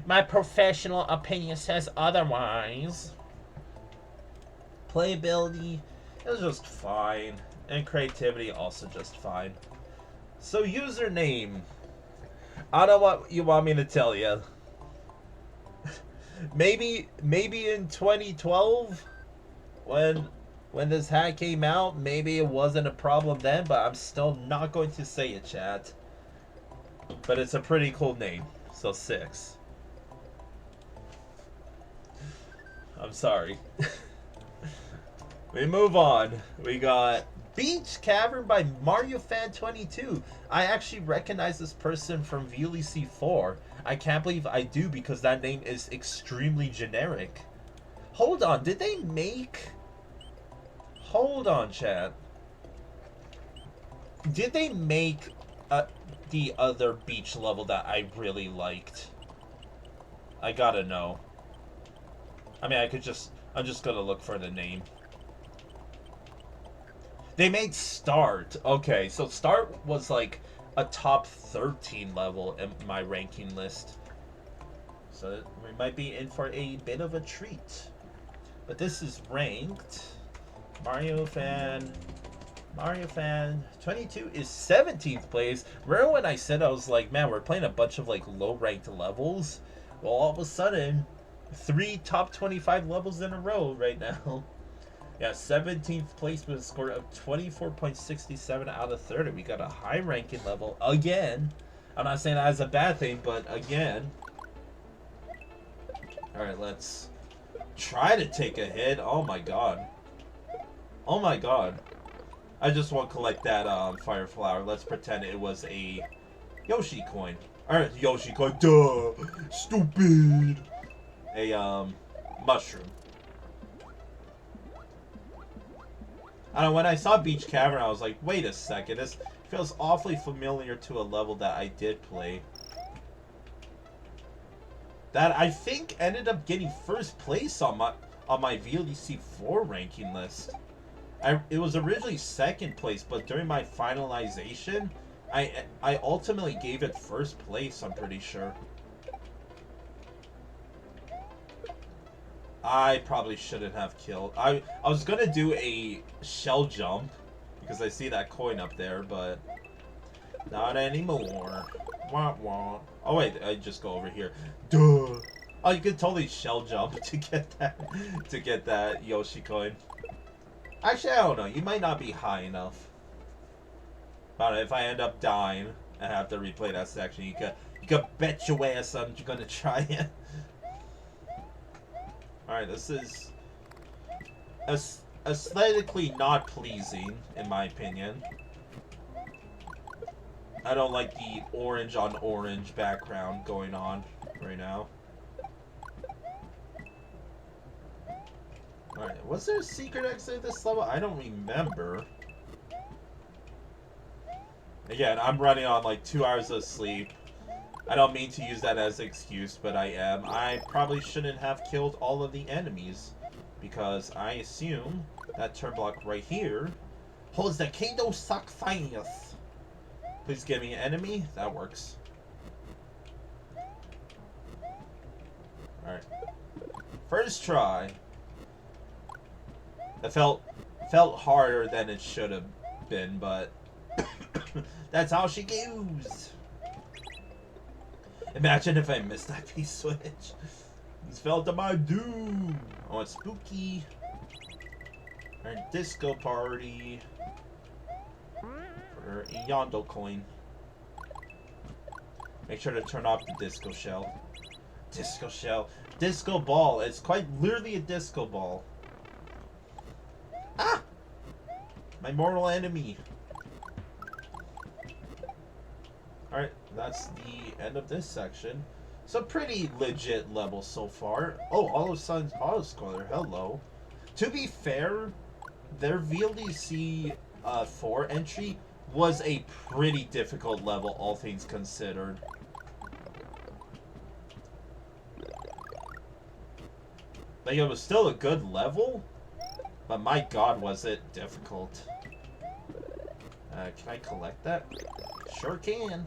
my professional opinion says otherwise. Playability, it was just fine. And creativity, also just fine. So, username. I don't know what you want me to tell you. Maybe in 2012, when this hack came out, maybe it wasn't a problem then, but I'm still not going to say it, chat. But it's a pretty cool name, so 6. I'm sorry. We move on. We got Beach Cavern by Mario Fan 22. I actually recognize this person from VLC 4. I can't believe I do, because that name is extremely generic. Hold on, did they make... Hold on, chat. Did they make the other beach level that I really liked? I gotta know. I mean, I'm just gonna look for the name. They made Start. Okay, so Start was like a top 13 level in my ranking list. So we might be in for a bit of a treat. But this is ranked. Mario Fan 22 is 17th place. Remember when I said, I was like, man, we're playing a bunch of like low ranked levels? Well, all of a sudden, 3 top 25 levels in a row right now. Yeah, 17th place with a score of 24.67 out of 30. We got a high ranking level again. I'm not saying that as a bad thing, but again. Alright, let's try to take a hit. Oh my god. Oh my god. I just want to collect that fire flower. Let's pretend it was a Yoshi coin. Alright, Yoshi coin. Duh. Stupid. A mushroom. I don't know, when I saw Beach Cavern, I was like, wait a second, this feels awfully familiar to a level that I did play. That I think ended up getting first place on my VLDC 4 ranking list. It was originally second place, but during my finalization, I ultimately gave it first place, I'm pretty sure. I probably shouldn't have killed. I was gonna do a shell jump because I see that coin up there, but not anymore. Wah wah. Oh wait, I just go over here. Duh. Oh, you could totally shell jump to get that Yoshi coin. Actually, I don't know. You might not be high enough. But if I end up dying and have to replay that section, you could bet your ass I'm gonna try it. Alright, this is aesthetically not pleasing, in my opinion. I don't like the orange on orange background going on right now. Alright, was there a secret exit at this level? I don't remember. Again, I'm running on like 2 hours of sleep. I don't mean to use that as an excuse, but I am. I probably shouldn't have killed all of the enemies, because I assume that turn block right here holds the Kendo Sacrifice. Please give me an enemy. That works. Alright. First try. It felt harder than it should have been, but that's how she goes. Imagine if I missed that P-switch. This fell to my doom. Oh, it's spooky. Alright, disco party. For a Yondo coin. Make sure to turn off the disco shell. Disco shell. Disco ball. It's quite literally a disco ball. Ah! My mortal enemy. Alright, that's the end of this section. It's a pretty legit level so far. Oh, all of a sudden, autoscroller, hello. To be fair, their VLDC 4 entry was a pretty difficult level, all things considered. Like, it was still a good level, but my god, was it difficult. Can I collect that? Sure can.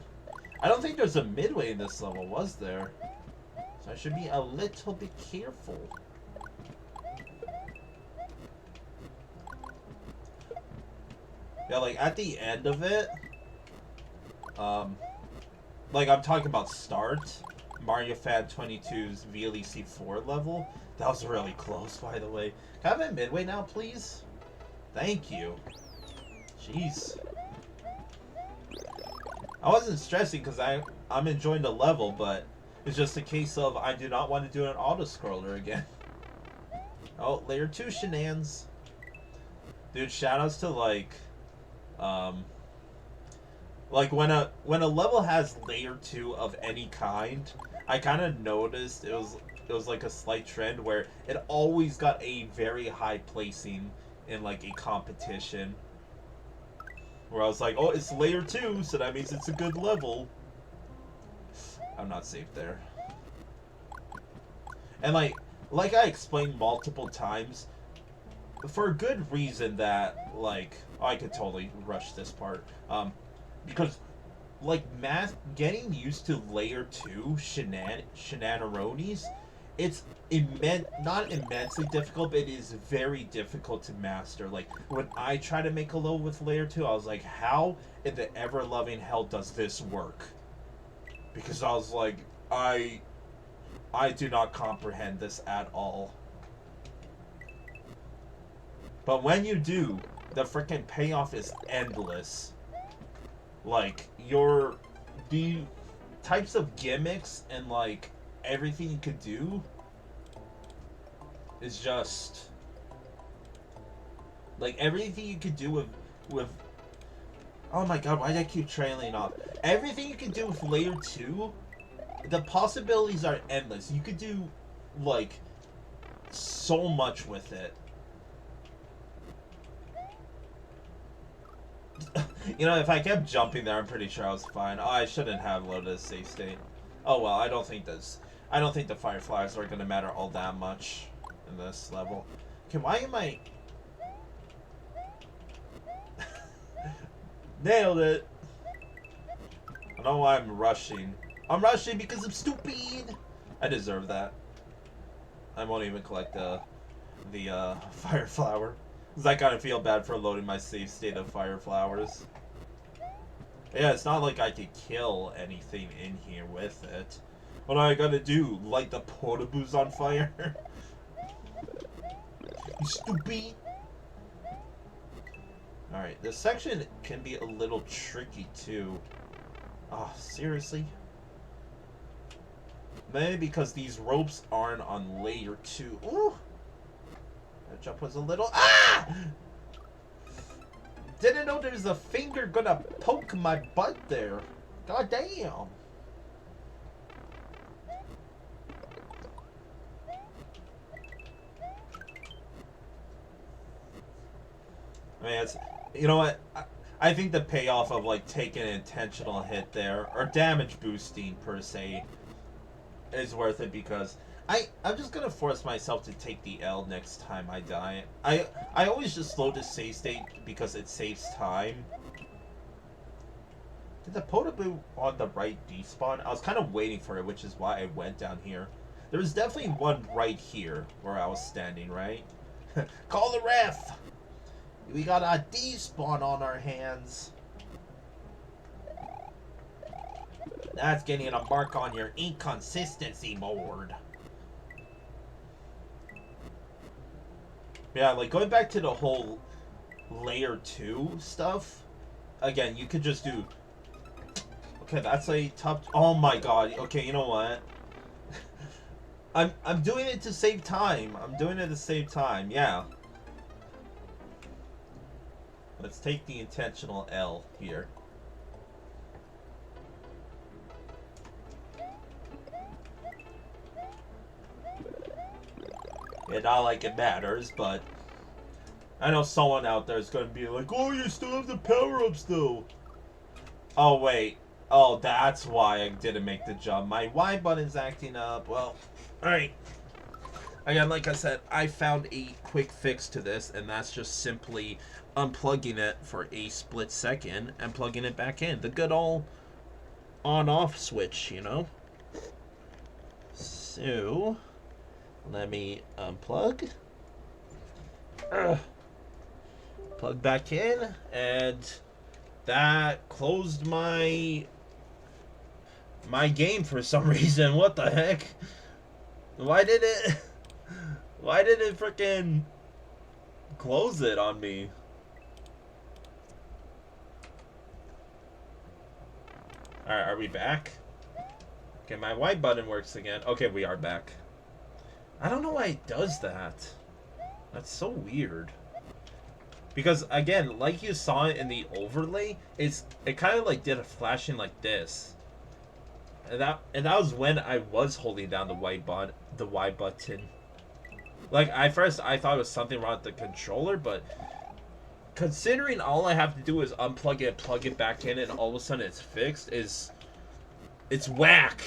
I don't think there's a midway in this level, was there? So I should be a little bit careful. Yeah, like, at the end of it, like, I'm talking about start, Mario Fan 22's VLDC 4 level. That was really close, by the way. Can I have a midway now, please? Thank you. Jeez. I wasn't stressing because I'm enjoying the level, but it's just a case of I do not want to do an auto-scroller again. Oh, layer 2 shenanigans. Dude, shoutouts to like when a level has layer 2 of any kind, I kind of noticed it was like a slight trend where it always got a very high placing in like a competition. Where I was like, oh, it's layer 2, so that means it's a good level. I'm not safe there. And like I explained multiple times, for a good reason that, like, oh, I could totally rush this part. Because, like, getting used to layer 2 shenanigans, it's not immensely difficult, but it is very difficult to master. Like, when I try to make a level with layer 2, I was like, how in the ever-loving hell does this work? Because I was like, I do not comprehend this at all. But when you do, the freaking payoff is endless. Like, the types of gimmicks and, like, everything you could do is just... Like, everything you could do with... Oh my god, why did I keep trailing off? Everything you can do with Layer 2, the possibilities are endless. You could do, like, so much with it. You know, if I kept jumping there, I'm pretty sure I was fine. Oh, I shouldn't have loaded a safe state. Oh well, I don't think the fireflies are gonna matter all that much in this level. Okay, why am I... Nailed it! I don't know why I'm rushing. I'm rushing because I'm stupid! I deserve that. I won't even collect the fire flower. Because I kind of feel bad for loading my safe state of fire flowers. Yeah, it's not like I could kill anything in here with it. What do I gotta do? Light the Podoboos on fire? You stupid! Alright, this section can be a little tricky too. Oh, seriously? Maybe because these ropes aren't on layer 2. Ooh! That jump was a little... Ah! Didn't know there's a finger gonna poke my butt there. God damn. I mean, it's... You know what? I think the payoff of, like, taking an intentional hit there, or damage boosting, per se, is worth it because... I'm just gonna force myself to take the L next time I die. I always just load the save state because it saves time. Did the Podoboo on the right despawn? I was kind of waiting for it, which is why I went down here. There was definitely one right here where I was standing, right? Call the ref! We got a despawn on our hands. That's getting a mark on your inconsistency board. Yeah, like, going back to the whole layer 2 stuff, again, you could just do... Okay, that's a tough... Oh my god, okay, you know what? I'm doing it to save time. I'm doing it to save time, yeah. Let's take the intentional L here. Yeah, not like it matters, but I know someone out there is going to be like, oh, you still have the power-ups, though. Oh, wait. Oh, that's why I didn't make the jump. My Y button's acting up. Well, alright. Again, like I said, I found a quick fix to this, and that's just simply unplugging it for a split second and plugging it back in. The good old on-off switch, you know? So... let me unplug. Plug back in, and that closed my game for some reason. What the heck? Why did it freaking close it on me? Alright, are we back? Okay, my Y button works again. Okay, we are back. I don't know why it does that. That's so weird. Because, again, like you saw it in the overlay, it kind of like did a flashing like this. And that was when I was holding down the Y button. Like, at first I thought it was something wrong with the controller, but considering all I have to do is unplug it, plug it back in, and all of a sudden it's fixed, it's whack.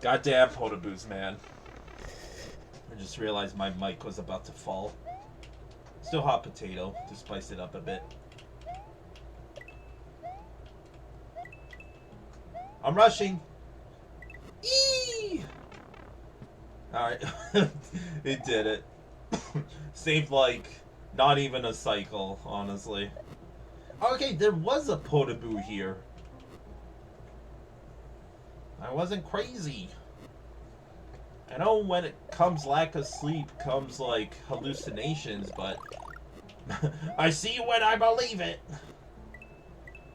Goddamn Podoboos, man. I just realized my mic was about to fall. Still hot potato, to spice it up a bit. I'm rushing. Eee! Alright. It did it. Saved, like, not even a cycle, honestly. Okay, there was a Podoboo here. I wasn't crazy. I know when it comes lack of sleep comes like hallucinations, but I see when I believe it.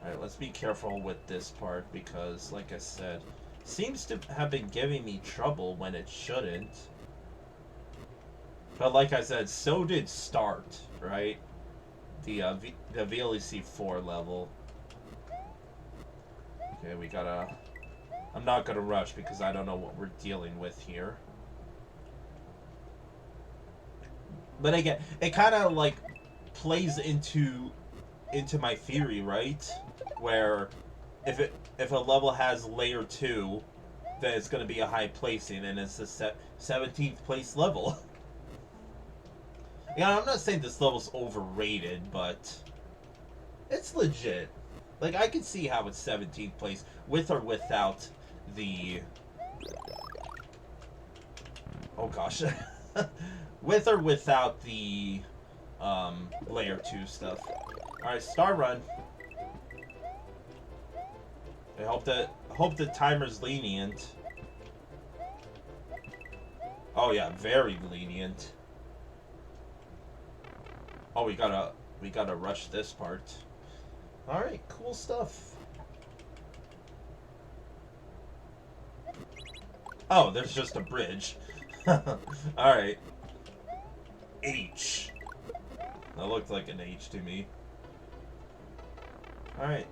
Alright, let's be careful with this part because, like I said, seems to have been giving me trouble when it shouldn't. But like I said, so did Start, right? The VLEC 4 level. Okay, we gotta... I'm not gonna rush because I don't know what we're dealing with here. But again, it kind of like plays into my theory, right? Where if a level has layer 2, then it's going to be a high placing, and it's the 17th place level. Yeah, I'm not saying this level's overrated, but it's legit. Like, I can see how it's 17th place with or without the... Oh gosh. With or without the layer 2 stuff. Alright, star run. I hope the timer's lenient. Oh yeah, very lenient. Oh, we gotta rush this part. Alright, cool stuff. Oh, there's just a bridge. Alright. H. That looked like an H to me. Alright.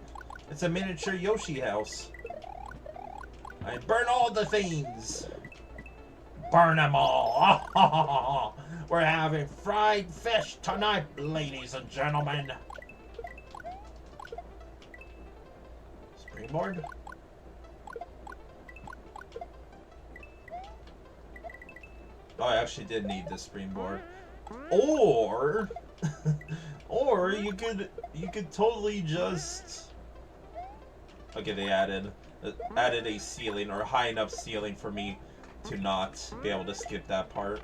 It's a miniature Yoshi house. I burn all the things. Burn them all. We're having fried fish tonight, ladies and gentlemen. Springboard? Oh, I actually did need the springboard. Or or you could totally just... Okay, they added a ceiling, or a high enough ceiling for me to not be able to skip that part.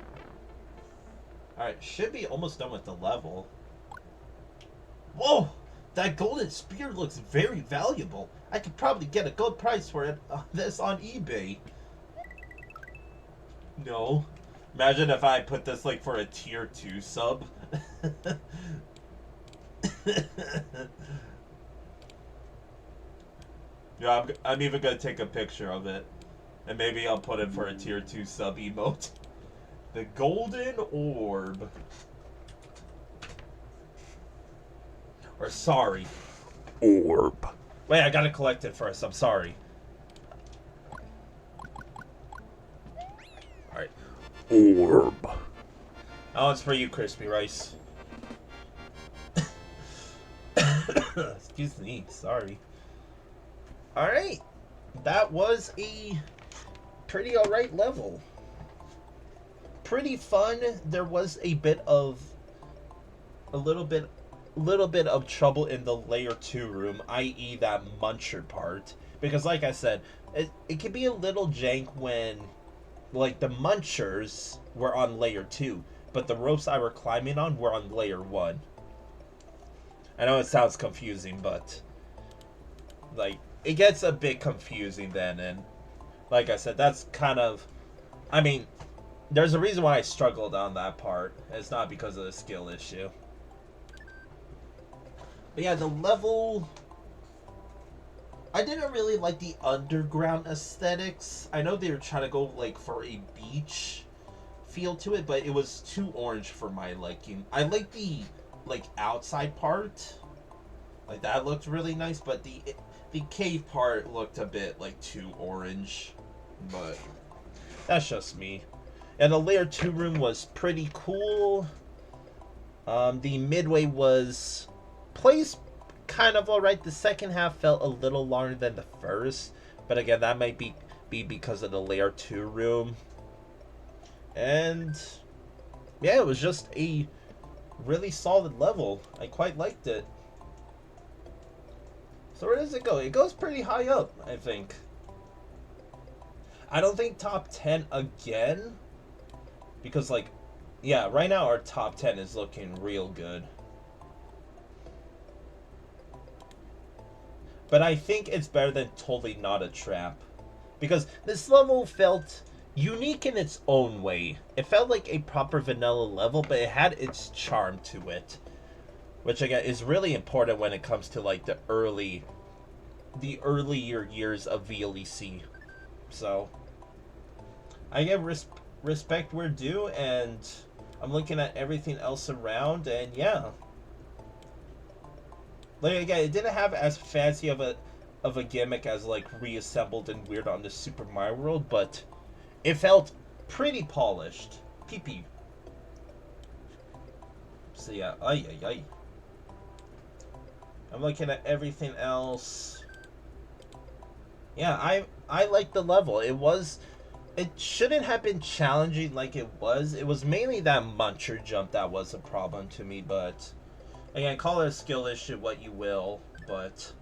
Alright, should be almost done with the level. Whoa! That golden spear looks very valuable. I could probably get a good price for it this on eBay. No. Imagine if I put this like for a tier 2 sub. Yeah, I'm even gonna take a picture of it. And maybe I'll put it for a tier 2 sub emote. The golden orb. Or sorry. Orb. Wait, I gotta collect it first. I'm sorry. Alright. Orb. Oh, it's for you, Crispy Rice. Excuse me. Sorry. Alright. That was a pretty alright level. Pretty fun. There was a little bit of trouble in the layer 2 room, i.e. that muncher part. Because like I said, it can be a little jank when like the munchers were on layer 2, but the ropes I were climbing on were on layer 1. I know it sounds confusing, but like it gets a bit confusing then, and like I said, that's kind of, I mean, there's a reason why I struggled on that part. It's not because of the skill issue. But yeah, the level, I didn't really like the underground aesthetics. I know they were trying to go like for a beach feel to it, but it was too orange for my liking. I like the like outside part, like that looked really nice, but the cave part looked a bit like too orange. But that's just me. And the layer 2 room was pretty cool. The midway was plays kind of alright. The second half felt a little longer than the first, but again, that might be because of the layer 2 room. And yeah, it was just a really solid level. I quite liked it. So where does it go? It goes pretty high up, I think. I don't think top 10 again, because like, yeah, right now our top 10 is looking real good. But I think it's better than Totally Not a Trap, because this level felt unique in its own way. It felt like a proper vanilla level, but it had its charm to it, which again is really important when it comes to like the earlier years of VLEC. So I give respect where due, and I'm looking at everything else around, and yeah. Like again, it didn't have as fancy of a gimmick as like reassembled and weird on the Super Mario World, but it felt pretty polished. PP. So yeah, ay ay ay. I'm looking at everything else. Yeah, I like the level. It shouldn't have been challenging like it was. It was mainly that muncher jump that was a problem to me, but again, call it a skill issue, what you will, but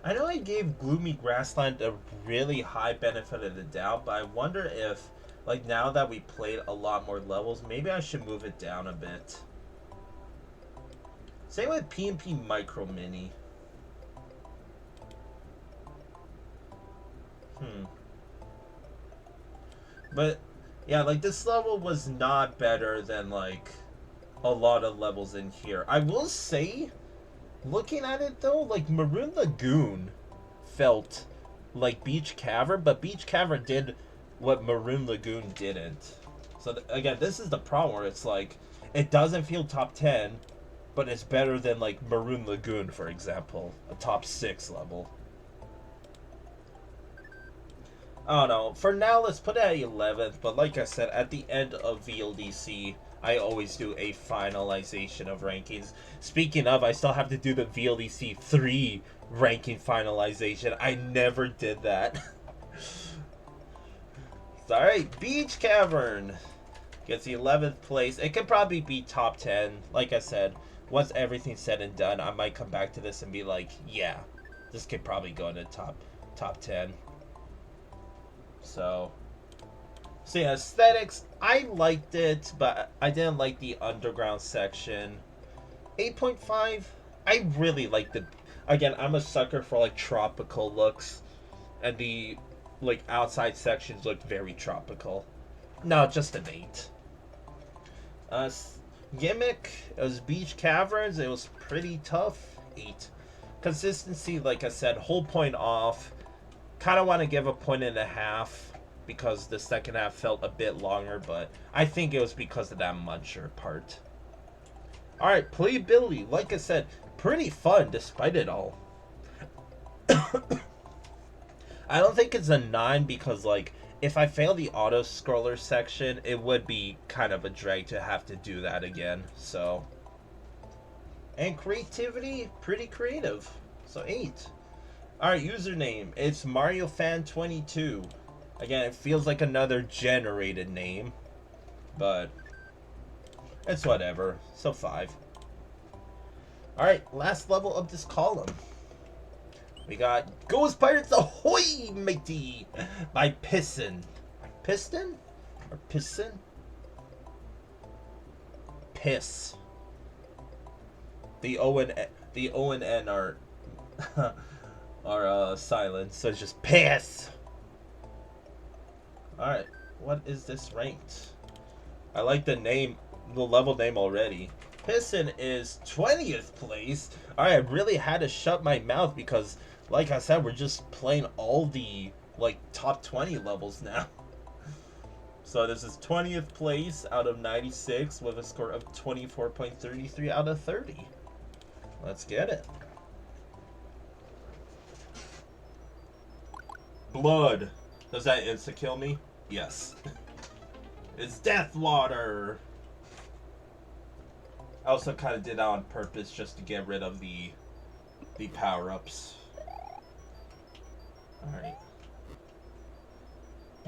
I know I gave Gloomy Grassland a really high benefit of the doubt, but I wonder if, like, now that we played a lot more levels, maybe I should move it down a bit. Same with P&P Micro Mini. But, yeah, like, this level was not better than, like, a lot of levels in here. I will say, looking at it, though, like, Maroon Lagoon felt like Beach Cavern, but Beach Cavern did what Maroon Lagoon didn't. So, again, this is the problem where it's like, it doesn't feel top 10, but it's better than, like, Maroon Lagoon, for example, a top 6 level. I don't know. For now, let's put it at 11th. But like I said, at the end of VLDC, I always do a finalization of rankings. Speaking of, I still have to do the VLDC 3 ranking finalization. I never did that. Alright, Beach Cavern gets the 11th place. It could probably be top 10. Like I said, once everything's said and done, I might come back to this and be like, yeah, this could probably go into top 10. So yeah, aesthetics, I liked it, but I didn't like the underground section. 8.5, I really liked the, again, I'm a sucker for like tropical looks, and the like outside sections looked very tropical. No, just an 8. Gimmick, it was Beach Caverns, it was pretty tough. 8. Consistency, like I said, whole point off. Kind of want to give a 1.5 because the second half felt a bit longer, but I think it was because of that muncher part. Alright, playability, like I said, pretty fun despite it all. I don't think it's a 9 because, like, if I fail the auto-scroller section, it would be kind of a drag to have to do that again, so. And creativity, pretty creative, so 8. Alright, username, it's MarioFan22. Again, it feels like another generated name, but it's whatever, so 5. Alright, last level of this column. We got Ghost Pirates Ahoy, matey! By Piston. Piston? Or Piston? Piss. The O and N are silent, so it's just piss. Alright, what is this ranked? I like the name, the level name already. Piston is 20th place. Alright, I really had to shut my mouth because, like I said, we're just playing all the, like, top 20 levels now. So this is 20th place out of 96 with a score of 24.33 out of 30. Let's get it. Blood. Does that insta-kill me? Yes. It's Death Water. I also kind of did that on purpose just to get rid of the power-ups. Alright.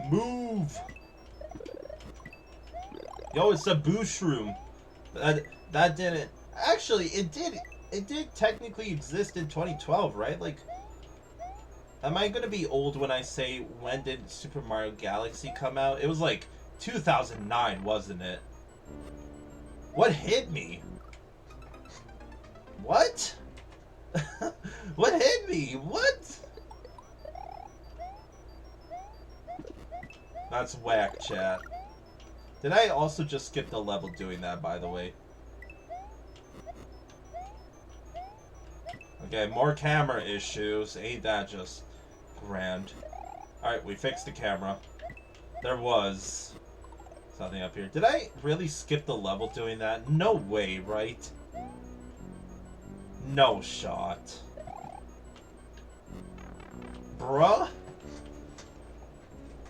Move! Yo, it's a Booshroom. That didn't... Actually, it did technically exist in 2012, right? Like, am I gonna be old when I say, when did Super Mario Galaxy come out? It was like 2009, wasn't it? What hit me? What? What hit me? What? That's whack, chat. Did I also just skip the level doing that, by the way? Okay, more camera issues. Ain't that just grand? Alright, we fixed the camera. There was something up here. Did I really skip the level doing that? No way, right? No shot. Bruh?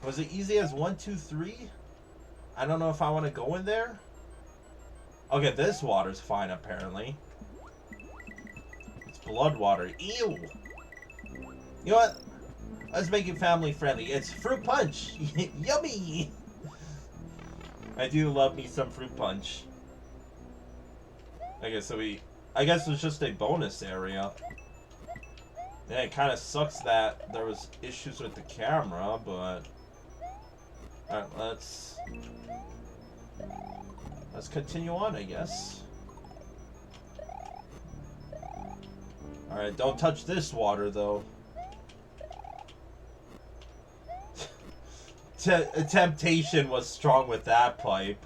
Was it easy as 1, 2, 3? I don't know if I want to go in there. Okay, this water's fine, apparently. It's blood water. Ew! You know what? Let's make it family friendly. It's fruit punch! Yummy! I do love me some fruit punch. Okay, so I guess it's just a bonus area. Yeah, it kind of sucks that there was issues with the camera, but... Alright, let's continue on, I guess. Alright, don't touch this water, though. Temptation was strong with that pipe.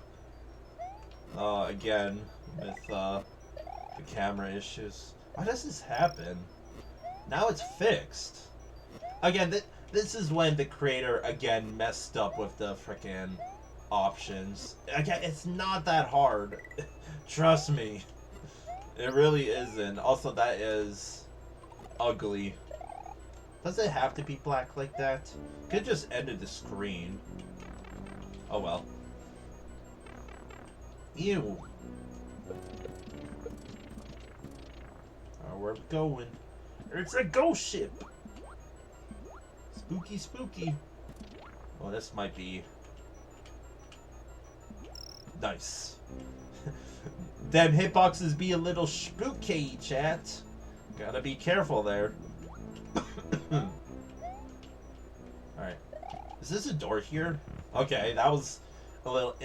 Again, with, the camera issues. Why does this happen? Now it's fixed. Again, this is when the creator, again, messed up with the frickin' options. Again, it's not that hard. Trust me. It really isn't. Also, that is ugly. Does it have to be black like that? Could just ended the screen. Oh well. Ew. Where are we going? It's a ghost ship! Spooky, spooky. Well, this might be... nice. Them hitboxes be a little spooky, chat. Gotta be careful there. Alright. Is this a door here? Okay, that was a little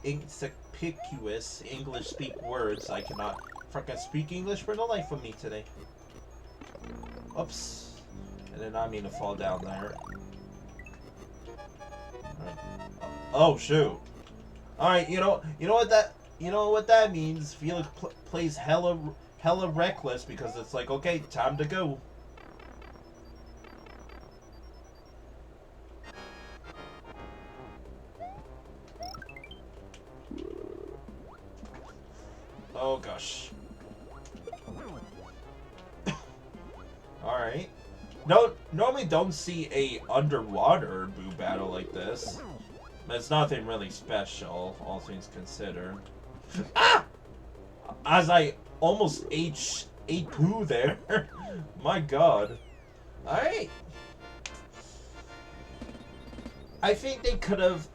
inconspicuous English speak words. I cannot fucking speak English for the life of me today. Oops. I did not mean to fall down there. Right. Oh shoot. Alright, you know what that means. Felix plays hella reckless because it's like, okay, time to go. Oh gosh. Alright. No, normally don't see a underwater boo battle like this. It's nothing really special, all things considered. Ah! As I almost ate poo there. My god. Alright. I think they could have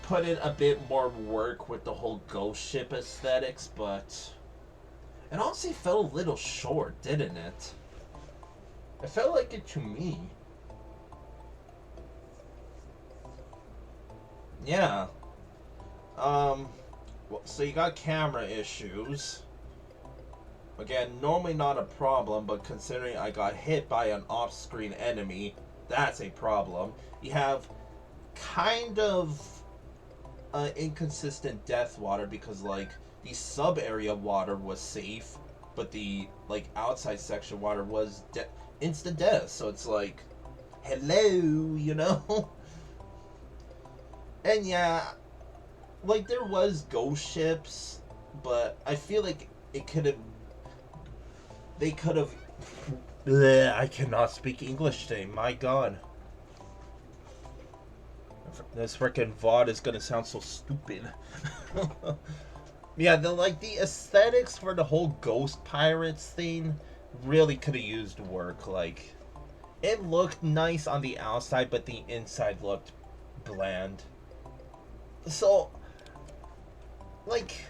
put in a bit more work with the whole ghost ship aesthetics, but it honestly felt a little short, didn't it? It felt like it to me. Yeah. Well, so you got camera issues. Again, normally not a problem, but considering I got hit by an off-screen enemy, that's a problem. You have kind of inconsistent death water because, like, the sub-area water was safe, but the, like, outside section water was instant death. So it's like, hello, you know? And yeah, like, there was ghost ships, but I feel like it could have... They could have... I cannot speak English today, my god. This freaking VOD is gonna sound so stupid. Yeah, the aesthetics for the whole Ghost Pirates thing really could have used work. Like, it looked nice on the outside, but the inside looked bland. So, like,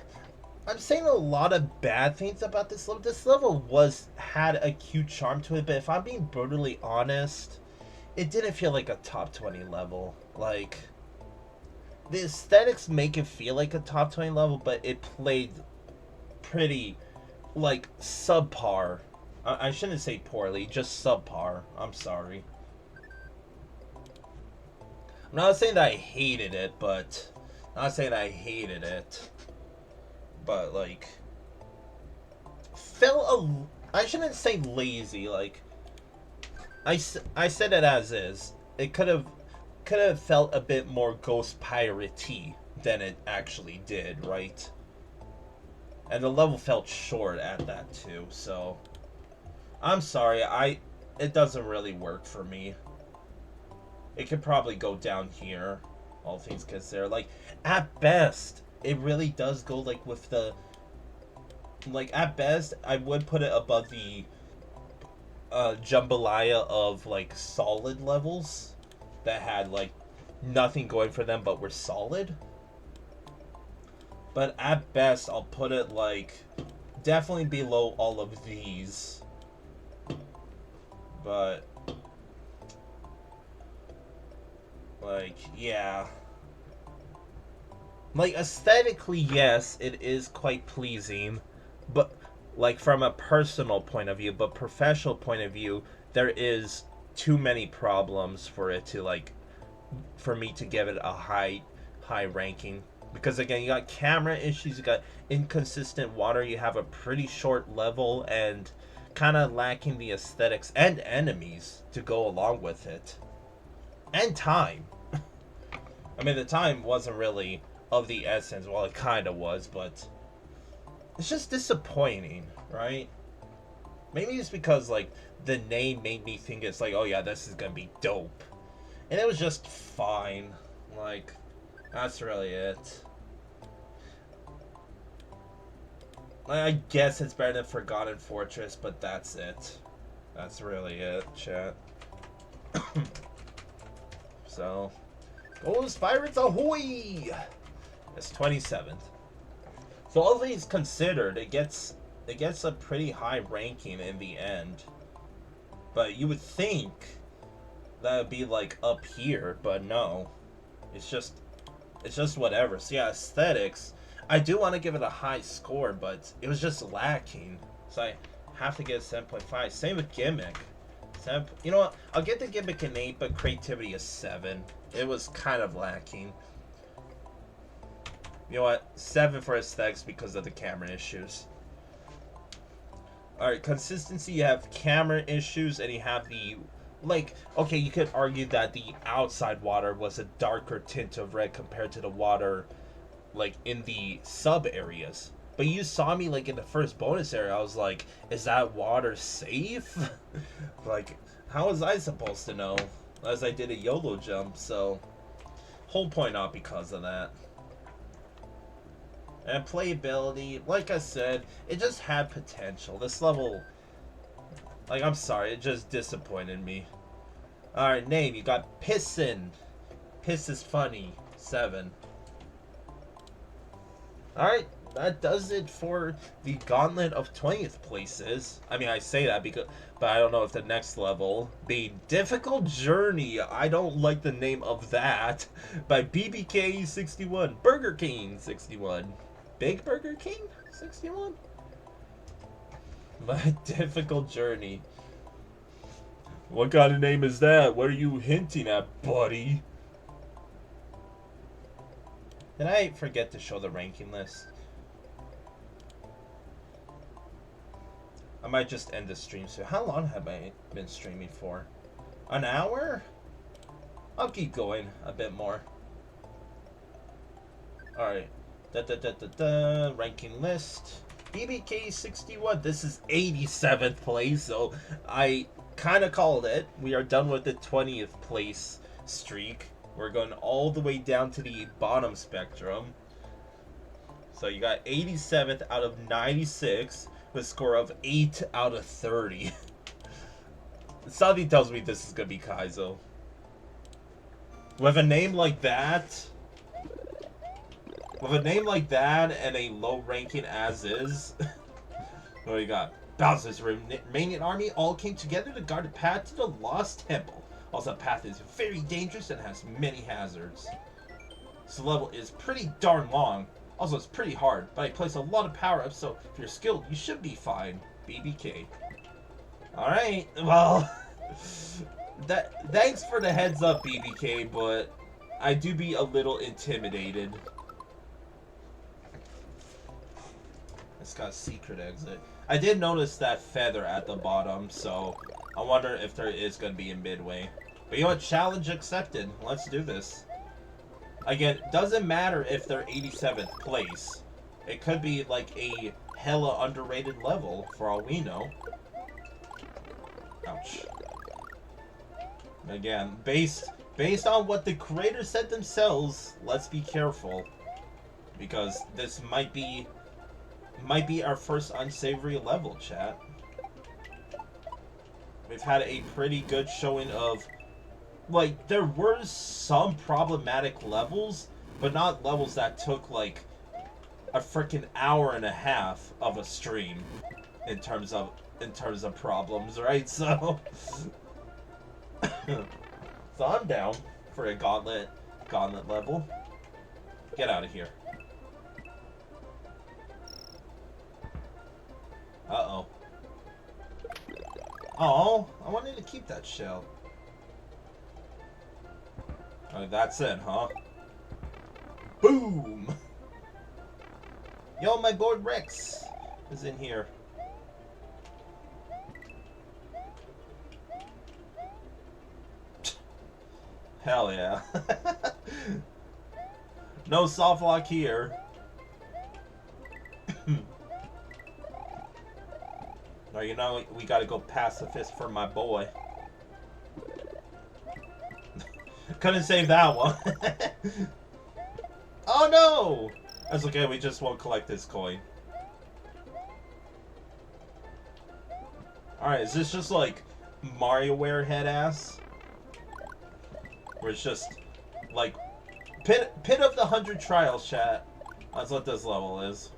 I'm saying a lot of bad things about this level. This level had a cute charm to it, but if I'm being brutally honest, it didn't feel like a top 20 level. Like, the aesthetics make it feel like a top 20 level, but it played pretty, like, subpar I shouldn't say poorly, just subpar. I'm sorry. I'm not saying that I hated it, but not saying I hated it, but like felt a. I shouldn't say lazy. Like I said it as is. It could have felt a bit more Ghost Pirate-y than it actually did, right? And the level felt short at that too. So I'm sorry. It doesn't really work for me. It could probably go down here, all things considered. Like at best, it really does go like with the like at best I would put it above the jambalaya of like solid levels that had like nothing going for them but were solid. But at best, I'll put it like definitely below all of these. But like, yeah. Like aesthetically, yes, it is quite pleasing, but like from a personal point of view, but professional point of view, there is too many problems for it to like for me to give it a high ranking. Because again, you got camera issues, you got inconsistent water, you have a pretty short level, and kind of lacking the aesthetics and enemies to go along with it, and time. I mean, the time wasn't really of the essence. Well, it kind of was, but it's just disappointing, right? Maybe it's because like the name made me think it's like, oh yeah, this is gonna be dope, and it was just fine. Like, that's really it. I guess it's better than Forgotten Fortress, but that's it. That's really it, chat. So, Ghost Pirates Ahoy! It's 27th. So all things considered, it gets a pretty high ranking in the end. But you would think that would be like up here, but no. It's just whatever. So yeah, aesthetics. I do want to give it a high score, but it was just lacking. So I have to get a 7.5. Same with gimmick. You know what? I'll get the gimmick an 8, but creativity a 7. It was kind of lacking. You know what? 7 for aesthetics because of the camera issues. Alright, consistency, you have camera issues, and you have the... Like, okay, you could argue that the outside water was a darker tint of red compared to the water, like, in the sub-areas. But you saw me, like, in the first bonus area, I was like, is that water safe? Like, how was I supposed to know? As I did a YOLO jump, so... Whole point not because of that. And playability, like I said, it just had potential. This level, like, I'm sorry, it just disappointed me. Alright, name, you got Pissin. Piss is funny, 7. Alright, that does it for the Gauntlet of 20th places. I mean, I say that because, but I don't know if the next level, the Difficult Journey, I don't like the name of that, by BBK 61, Burger King 61. Big Burger King? 61? My Difficult Journey. What kind of name is that? What are you hinting at, buddy? Did I forget to show the ranking list? I might just end the stream soon. How long have I been streaming for? An hour? I'll keep going a bit more. Alright. Ranking list. BBK 61. This is 87th place, so I kind of called it. We are done with the 20th place streak. We're going all the way down to the bottom spectrum. So you got 87th out of 96 with a score of 8 out of 30. Something tells me this is going to be Kaizo. With a name like that... With a name like that and a low ranking as is, what do you got? Bowser's remaining army all came together to guard a path to the Lost Temple. Also, the path is very dangerous and has many hazards. This level is pretty darn long. Also, it's pretty hard, but I place a lot of power-ups, so if you're skilled, you should be fine. BBK. Alright, well, thanks for the heads up, BBK, but I do be a little intimidated. It's got a secret exit. I did notice that feather at the bottom, so I wonder if there is going to be a midway. But you know what? Challenge accepted. Let's do this. Again, doesn't matter if they're 87th place. It could be like a hella underrated level, for all we know. Ouch. Again, based on what the creators said themselves, let's be careful. Because this might be our first unsavory level, chat. We've had a pretty good showing of, like, there were some problematic levels, but not levels that took like a freaking hour and a half of a stream in terms of problems, right? So so I'm down for a gauntlet level. Get out of here. Uh-oh. Oh, I wanted to keep that shell. Oh, that's it, huh? Boom! Yo, my board Rex is in here. Hell yeah. No soft lock here. No, you know, we gotta go pacifist for my boy. Couldn't save that one. Oh no! That's okay, we just won't collect this coin. Alright, is this just like MarioWare head ass? Where it's just like pit of the 100 trials, chat. That's what this level is.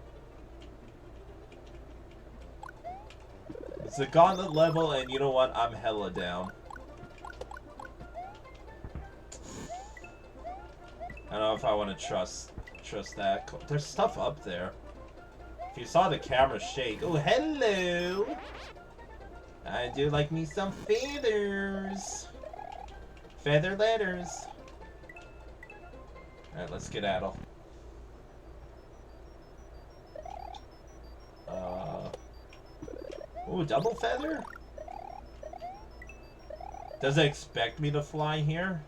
It's a gauntlet level, and you know what? I'm hella down. I don't know if I want to trust that. There's stuff up there. If you saw the camera shake. Oh, hello! I do like me some feathers. Feather letters. Alright, let's skedaddle. Ooh, double feather? Does it expect me to fly here?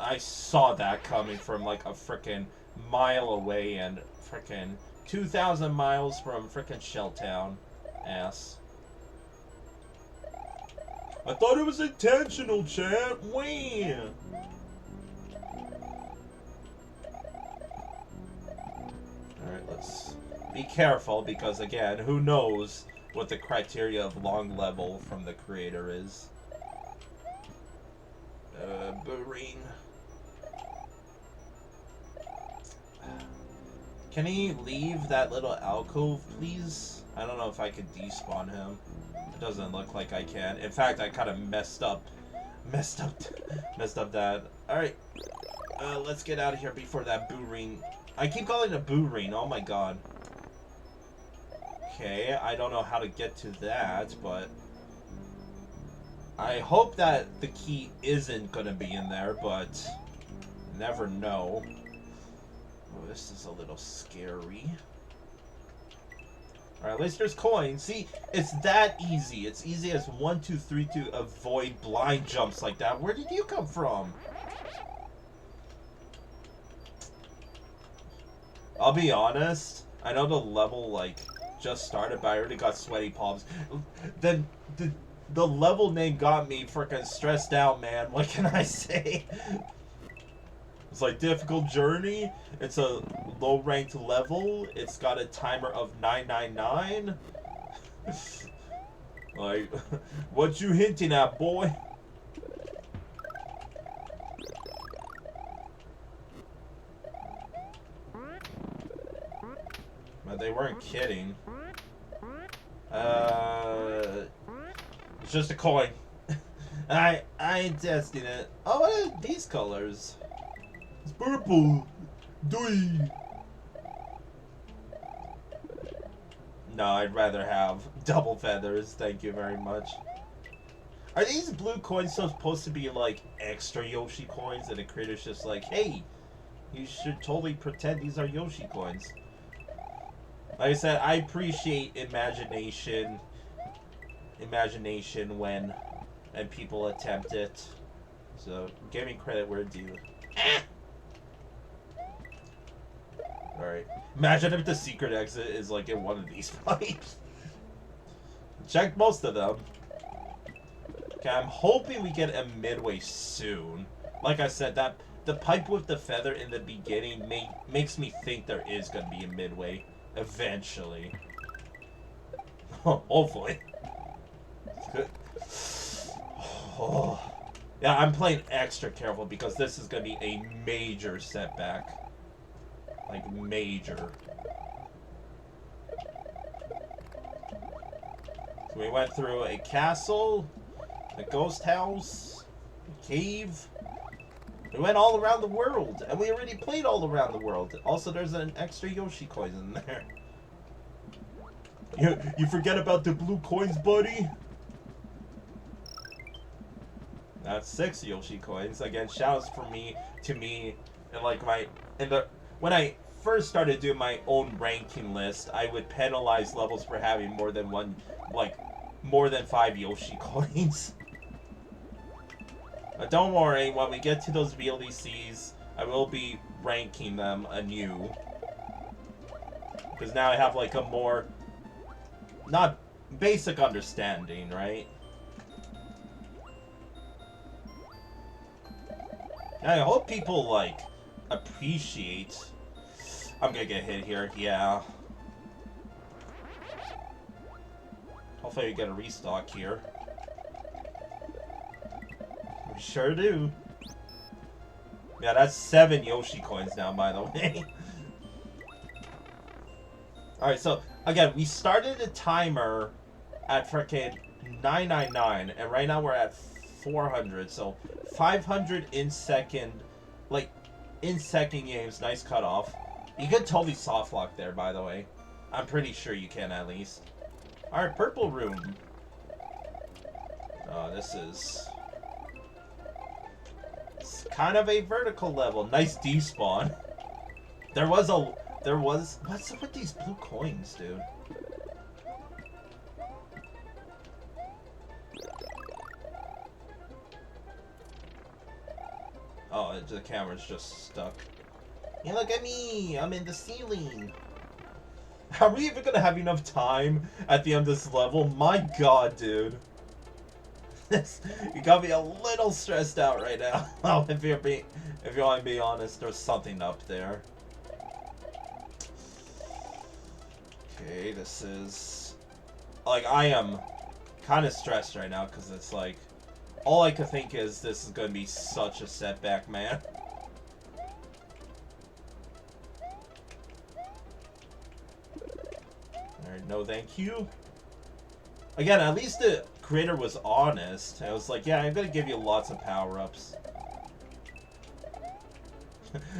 I saw that coming from like a frickin' mile away and frickin' 2,000 miles from frickin' Shelltown. Ass. I thought it was intentional, chat. Wham! Alright, let's be careful because, again, who knows what the criteria of long level from the creator is. Burine. Can he leave that little alcove, please? I don't know if I could despawn him. It doesn't look like I can. In fact, I kind of messed up that. Alright. Let's get out of here before that Burine. I keep calling it a Burine. Oh my god. Okay, I don't know how to get to that, but I hope that the key isn't gonna be in there, but never know. Oh, this is a little scary. Alright, at least there's coins. See, it's that easy. It's easy as 1, 2, 3 to avoid blind jumps like that. Where did you come from? I'll be honest. I know the level, like, just started, but I already got sweaty palms. Then the level name got me freaking stressed out, man. What can I say? It's like difficult journey. It's a low ranked level. It's got a timer of 999. Like, what you hinting at, boy? But they weren't kidding. It's just a coin. I ain't testing it. Oh, what are these colors? It's purple. Doi. No, I'd rather have double feathers. Thank you very much. Are these blue coins supposed to be like extra Yoshi coins, and the creator's just like, hey, you should totally pretend these are Yoshi coins? Like I said, I appreciate imagination when and people attempt it. So give me credit where it's due. Alright. Imagine if the secret exit is like in one of these pipes. Checked most of them. Okay, I'm hoping we get a midway soon. Like I said, that the pipe with the feather in the beginning makes me think there is going to be a midway eventually. Hopefully. Oh. Yeah, I'm playing extra careful because this is going to be a major setback. Like, major. So we went through a castle, a ghost house, a cave. We went all around the world, and we already played all around the world. Also, there's an extra Yoshi coin in there. You forget about the blue coins, buddy? That's 6 Yoshi coins. Again, shouts from me to me, and like when I first started doing my own ranking list, I would penalize levels for having more than 5 Yoshi coins. But don't worry, when we get to those VLDCs, I will be ranking them anew. Because now I have like a more, not basic understanding, right? I hope people, like, appreciate... I'm gonna get hit here, yeah. Hopefully we get a restock here. We sure do. Yeah, that's 7 Yoshi coins now, by the way. Alright, so, again, we started the timer at frickin' 999, and right now we're at 400, so 500 in second, like, in second games, nice cutoff. You could totally soft lock there, by the way. I'm pretty sure you can, at least. Alright, purple room. This is... It's kind of a vertical level. Nice despawn. There was... What's up with these blue coins, dude? Oh, the camera's just stuck. Hey, look at me! I'm in the ceiling! Are we even gonna have enough time at the end of this level? My god, dude. You got me a little stressed out right now. if you want to be honest, there's something up there. Okay, this is... Like, I am kind of stressed right now, because it's like... All I can think is this is going to be such a setback, man. Alright, no thank you. Again, at least the creator was honest. I was like, yeah, I'm going to give you lots of power-ups.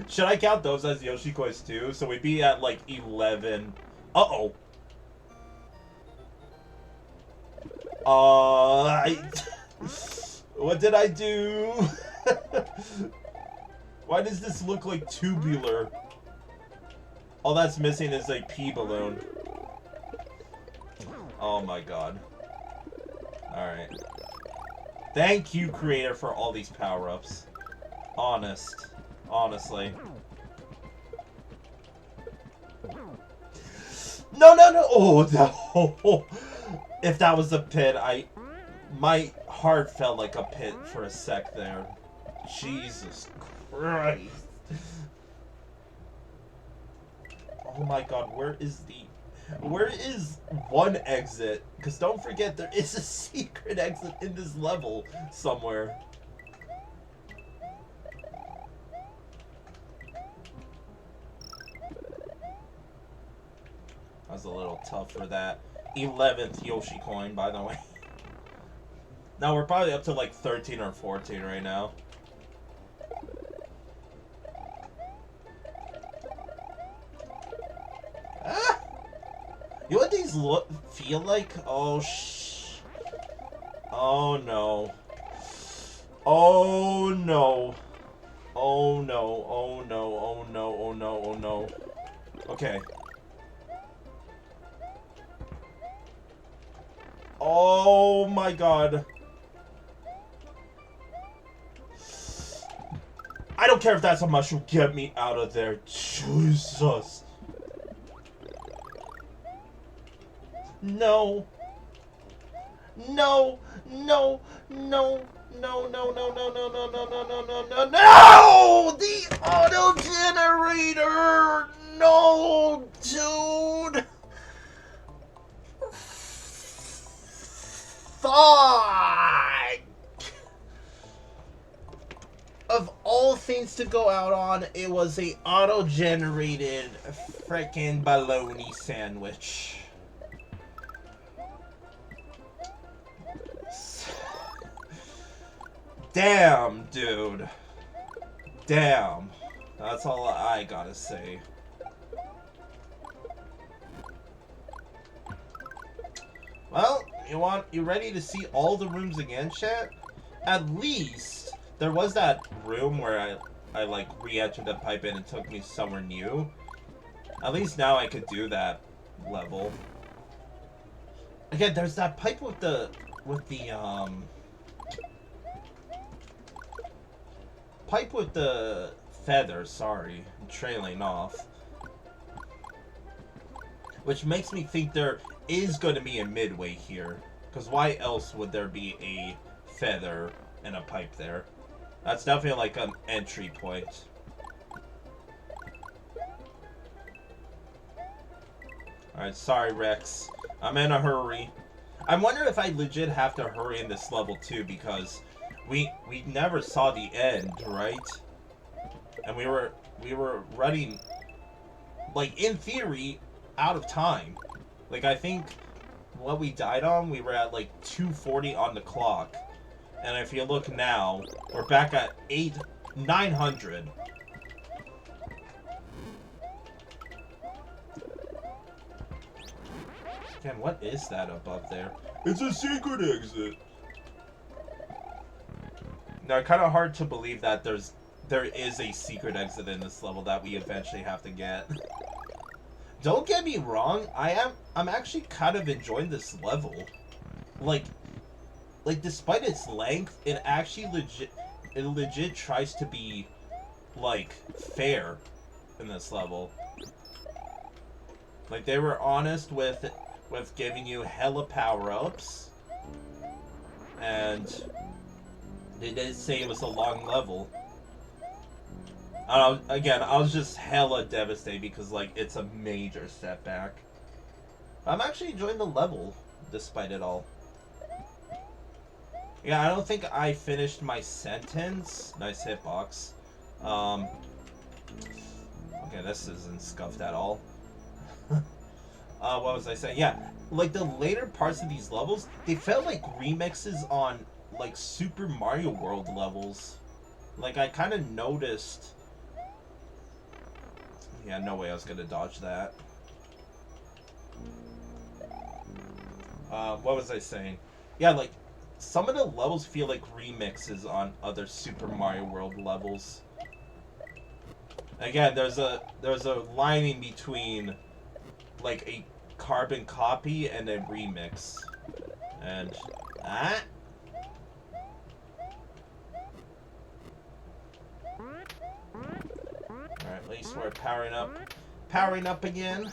Should I count those as Yoshi coins too? So we'd be at like 11. Uh-oh. What did I do? Why does this look like tubular? All that's missing is a pea balloon. Oh my god. Alright. Thank you, creator, for all these power-ups. Honestly. No, no, no! Oh, no! If that was a pit, my heart felt like a pit for a sec there. Jesus Christ. Oh my god, where is one exit? Because don't forget, there is a secret exit in this level somewhere. I was a little tough for that 11th Yoshi coin, by the way. Now we're probably up to like 13 or 14 right now. Ah! You know what these feel like? Oh no. Oh no. Oh no. Oh no. Oh no. Oh no. Oh no. Okay. Oh my god. I don't care if that's a mushroom. Get me out of there. Jesus. No. No. No. No. No, no, no, no, no, no, no, no, no, no, no, no! The auto generator! No, dude! Fuck! Of all things to go out on, it was a auto-generated frickin' bologna sandwich. Damn, dude. Damn. That's all I gotta say. Well, you ready to see all the rooms again, chat? At least there was that room where I like re-entered the pipe and it took me somewhere new. At least now I could do that level. Again, there's that pipe with the pipe with the feather, sorry. I'm trailing off. Which makes me think there is going to be a midway here. Because why else would there be a feather and a pipe there? That's definitely like an entry point. Alright, sorry Rex. I'm in a hurry. I'm wondering if I legit have to hurry in this level too, because we never saw the end, right? And we were running, like, in theory, out of time. Like, I think what we died on, we were at like 240 on the clock. And if you look now, we're back at 900. Damn, what is that above there? It's a secret exit. Now, kind of hard to believe that there is a secret exit in this level that we eventually have to get. Don't get me wrong, I'm actually kind of enjoying this level. Like despite its length, it actually legit tries to be like fair in this level. Like, they were honest with giving you hella power-ups, and they did say it was a long level. Again, I was just hella devastated because, like, it's a major setback. I'm actually enjoying the level, despite it all. Yeah, I don't think I finished my sentence. Nice hitbox. Okay, this isn't scuffed at all. What was I saying? Yeah, like, the later parts of these levels, they felt like remixes on, like, Super Mario World levels. Like, I kind of noticed... Yeah, no way I was gonna dodge that. What was I saying? Yeah, like, some of the levels feel like remixes on other Super Mario World levels. Again, there's a lining between, like, a carbon copy and a remix. And... Ah! Alright, at least we're powering up. Powering up again.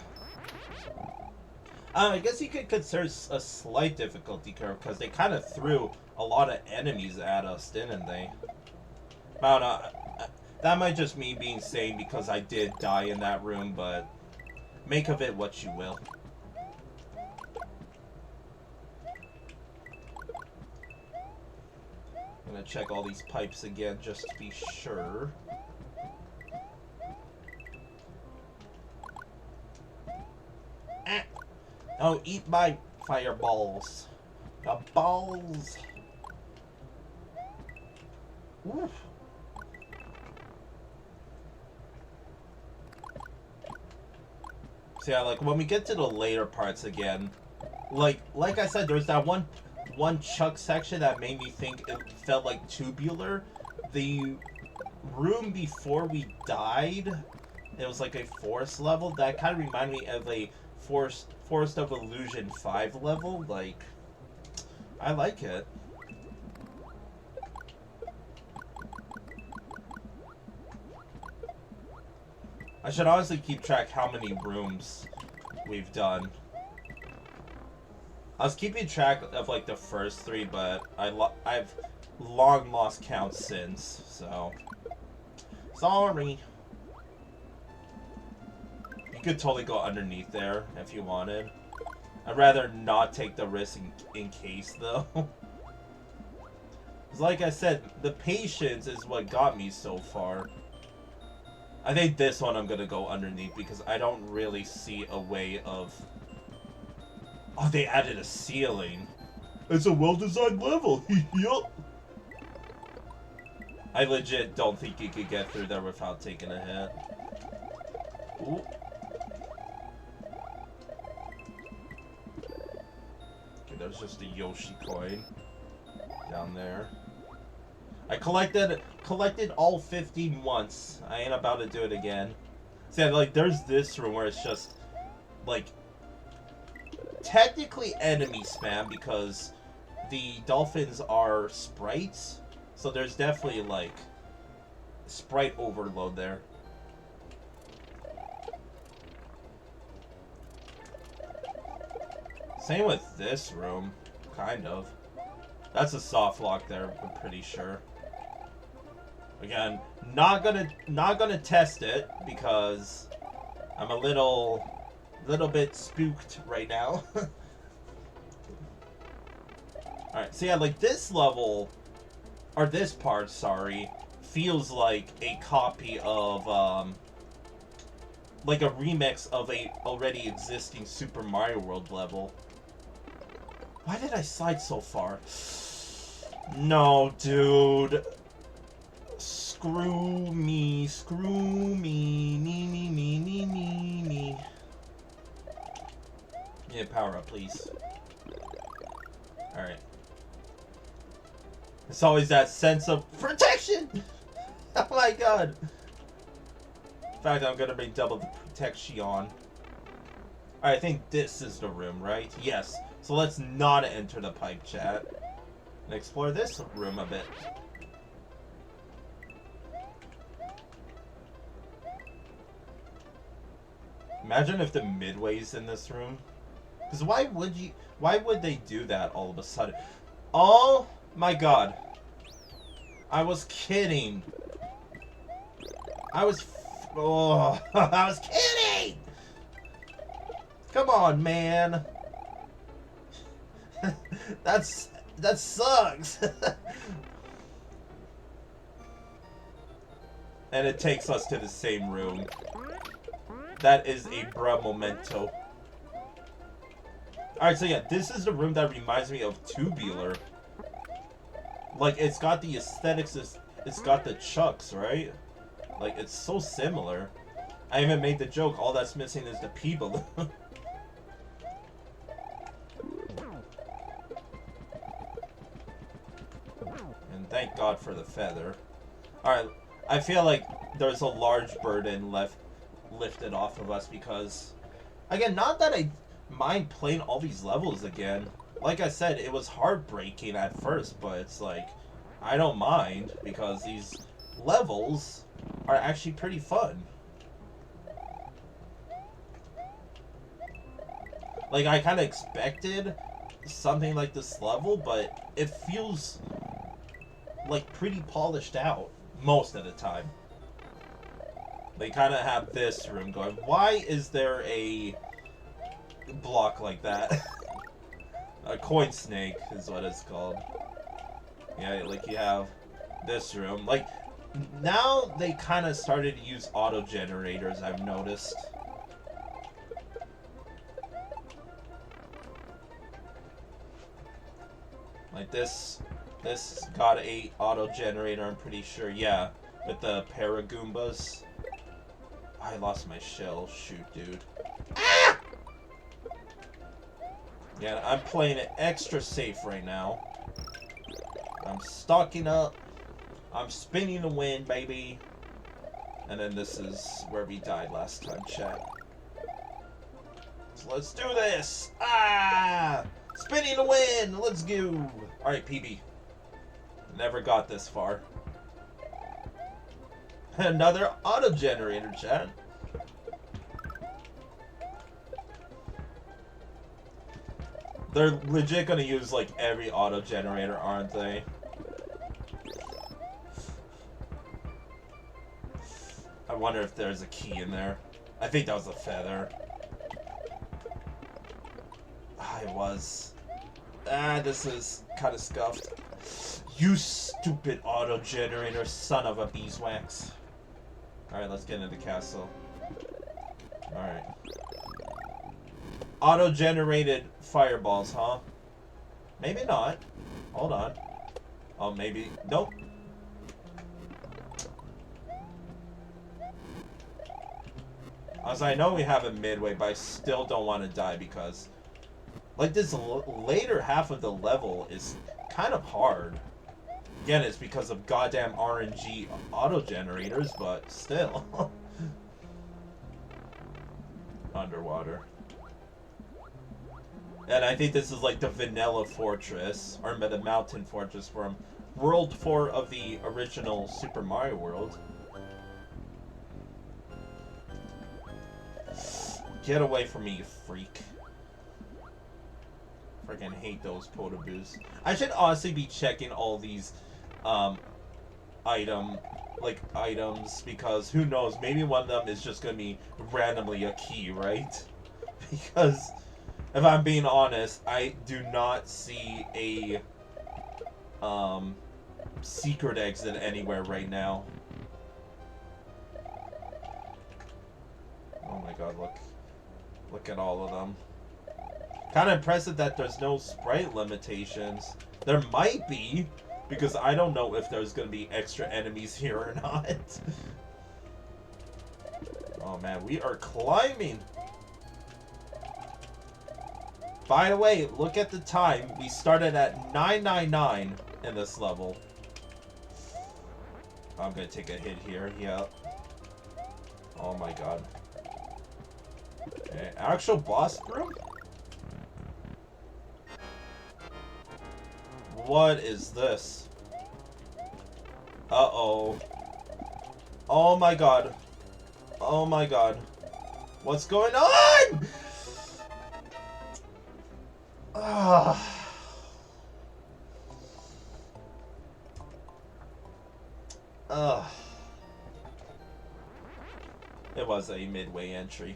I guess you could consider a slight difficulty curve, because they kind of threw a lot of enemies at us, didn't they? I don't know. That might just me being sane because I did die in that room, but make of it what you will. I'm gonna check all these pipes again just to be sure. Ah. Oh, eat my fireballs. The balls. Oof. So yeah, like when we get to the later parts again, like I said, there's that one Chuck section that made me think it felt like tubular. The room before we died, it was like a forest level that kind of reminded me of a Forest of Illusion 5 level. Like, I like it. I should honestly keep track how many rooms we've done. I was keeping track of like the first 3, but I've long lost count since, so sorry. You could totally go underneath there if you wanted. I'd rather not take the risk in case though. Like I said, the patience is what got me so far. I think this one I'm gonna go underneath because I don't really see a way of... Oh, they added a ceiling. It's a well-designed level. Yup. I legit don't think you could get through there without taking a hit. Ooh. Okay, there's just a Yoshi coin down there. I collected all 15 once. I ain't about to do it again. See, like, there's this room where it's just, like, technically enemy spam because the dolphins are sprites. So there's definitely, like, sprite overload there. Same with this room, kind of. That's a soft lock there, I'm pretty sure. Again, not gonna test it because I'm a little bit spooked right now. Alright, so yeah, like this level, or this part, sorry, feels like a copy of, like a remix of a already existing Super Mario World level. Why did I slide so far? No, dude. Screw me, me. Yeah, power up, please. Alright. It's always that sense of protection! Oh my god! In fact, I'm gonna bring double the protection. Alright, I think this is the room, right? Yes. So let's not enter the pipe chat. And explore this room a bit. Imagine if the midway's in this room. Because why would they do that all of a sudden? Oh my god. I was kidding. I was kidding! Come on, man. That sucks. And it takes us to the same room. That is a bruh memento. Alright, so yeah, this is the room that reminds me of Tubular. Like, it's got the aesthetics, it's got the chucks, right? Like, it's so similar. I even made the joke, all that's missing is the pee balloon. And thank God for the feather. Alright, I feel like there's a large burden lifted off of us because, again, not that I mind playing all these levels again. Like I said, it was heartbreaking at first, but it's like, I don't mind because these levels are actually pretty fun. Like, I kind of expected something like this level, but it feels like pretty polished out most of the time. They kind of have this room going. Why is there a block like that? A coin snake is what it's called. Yeah, like you have this room. Like, now they kind of started to use auto generators, I've noticed. Like this got a auto generator, I'm pretty sure. Yeah, with the Paragoombas. I lost my shell. Shoot, dude. Yeah, I'm playing it extra safe right now. I'm stocking up. I'm spinning the wind, baby. And then this is where we died last time, chat. So let's do this! Ah! Spinning the wind! Let's go! Alright, PB. Never got this far. Another auto-generator, chat. They're legit gonna use, like, every auto-generator, aren't they? I wonder if there's a key in there. I think that was a feather. Ah, it was. Ah, this is kind of scuffed. You stupid auto-generator, son of a beeswax. Alright, let's get into the castle. Alright. Auto-generated fireballs, huh? Maybe not. Hold on. Oh, maybe. Nope. As I know we have a midway, but I still don't want to die because, like, this later half of the level is kind of hard. Again, it's because of goddamn RNG auto-generators, but still. Underwater. And I think this is like the vanilla fortress, or the mountain fortress from World 4 of the original Super Mario World. Get away from me, you freak. Freaking hate those potaboos. I should honestly be checking all these items, because who knows, maybe one of them is just gonna be randomly a key, right? Because if I'm being honest, I do not see a secret exit anywhere right now. Oh my god, look at all of them. Kind of impressive that there's no sprite limitations. There might be, because I don't know if there's going to be extra enemies here or not. Oh man, we are climbing. By the way, look at the time. We started at 999 in this level. I'm going to take a hit here. Yep. Oh my god. Okay, actual boss room? What is this? Uh-oh. Oh my god. Oh my god. What's going on? Ah. Ugh. It was a midway entry.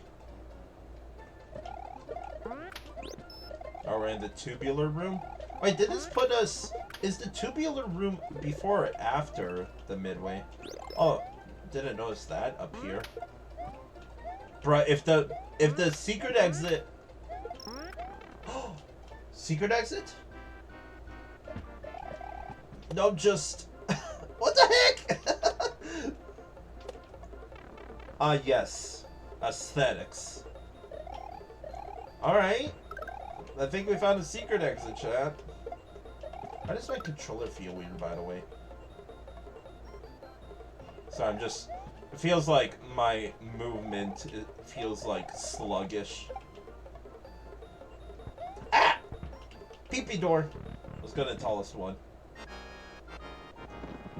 Oh, we're in the tubular room? Wait, did this put us... Is the tubular room before or after the midway? Oh, didn't notice that up here. Bruh, if the secret exit... Secret exit? No, just... What the heck? Yes. Aesthetics. Alright. I think we found a secret exit, chat. Why does my controller feel weird, by the way? So I'm just... It feels like my movement, it feels like sluggish. Ah! Pee-pee door. Let's go to the tallest one.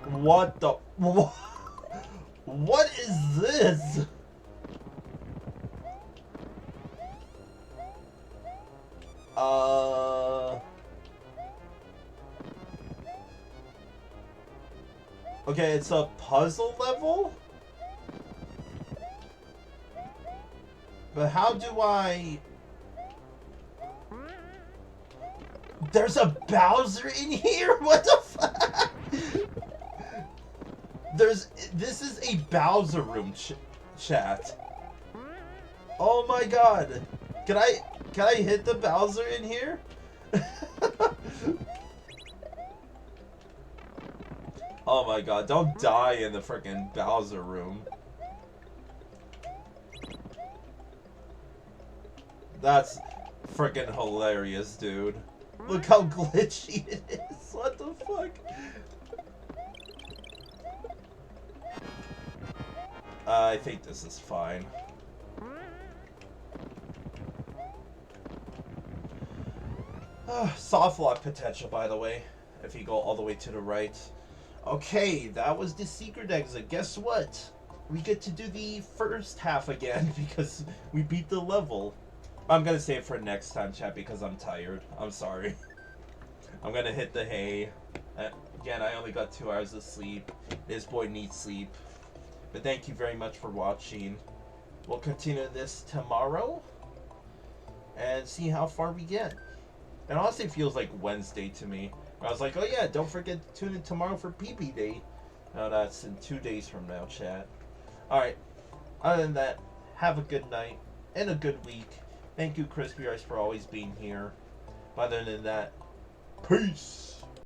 What the... What is this? Okay, it's a puzzle level? But how do I... There's a Bowser in here? What the fuck? This is a Bowser room, chat. Oh my god. Can I hit the Bowser in here? Oh my god, don't die in the freaking Bowser room. That's freaking hilarious, dude. Look how glitchy it is. What the fuck? I think this is fine. Soft lock potential, by the way, if you go all the way to the right. Okay, that was the secret exit. Guess what? We get to do the first half again because we beat the level. I'm gonna save for next time, chat, because I'm tired. I'm sorry. I'm gonna hit the hay. Again, I only got 2 hours of sleep. This boy needs sleep. But thank you very much for watching. We'll continue this tomorrow and see how far we get. It honestly feels like Wednesday to me. I was like, oh yeah, don't forget to tune in tomorrow for PP Day. No, that's in 2 days from now, chat. Alright, other than that, have a good night and a good week. Thank you, Crispy Rice, for always being here. Other than that, peace!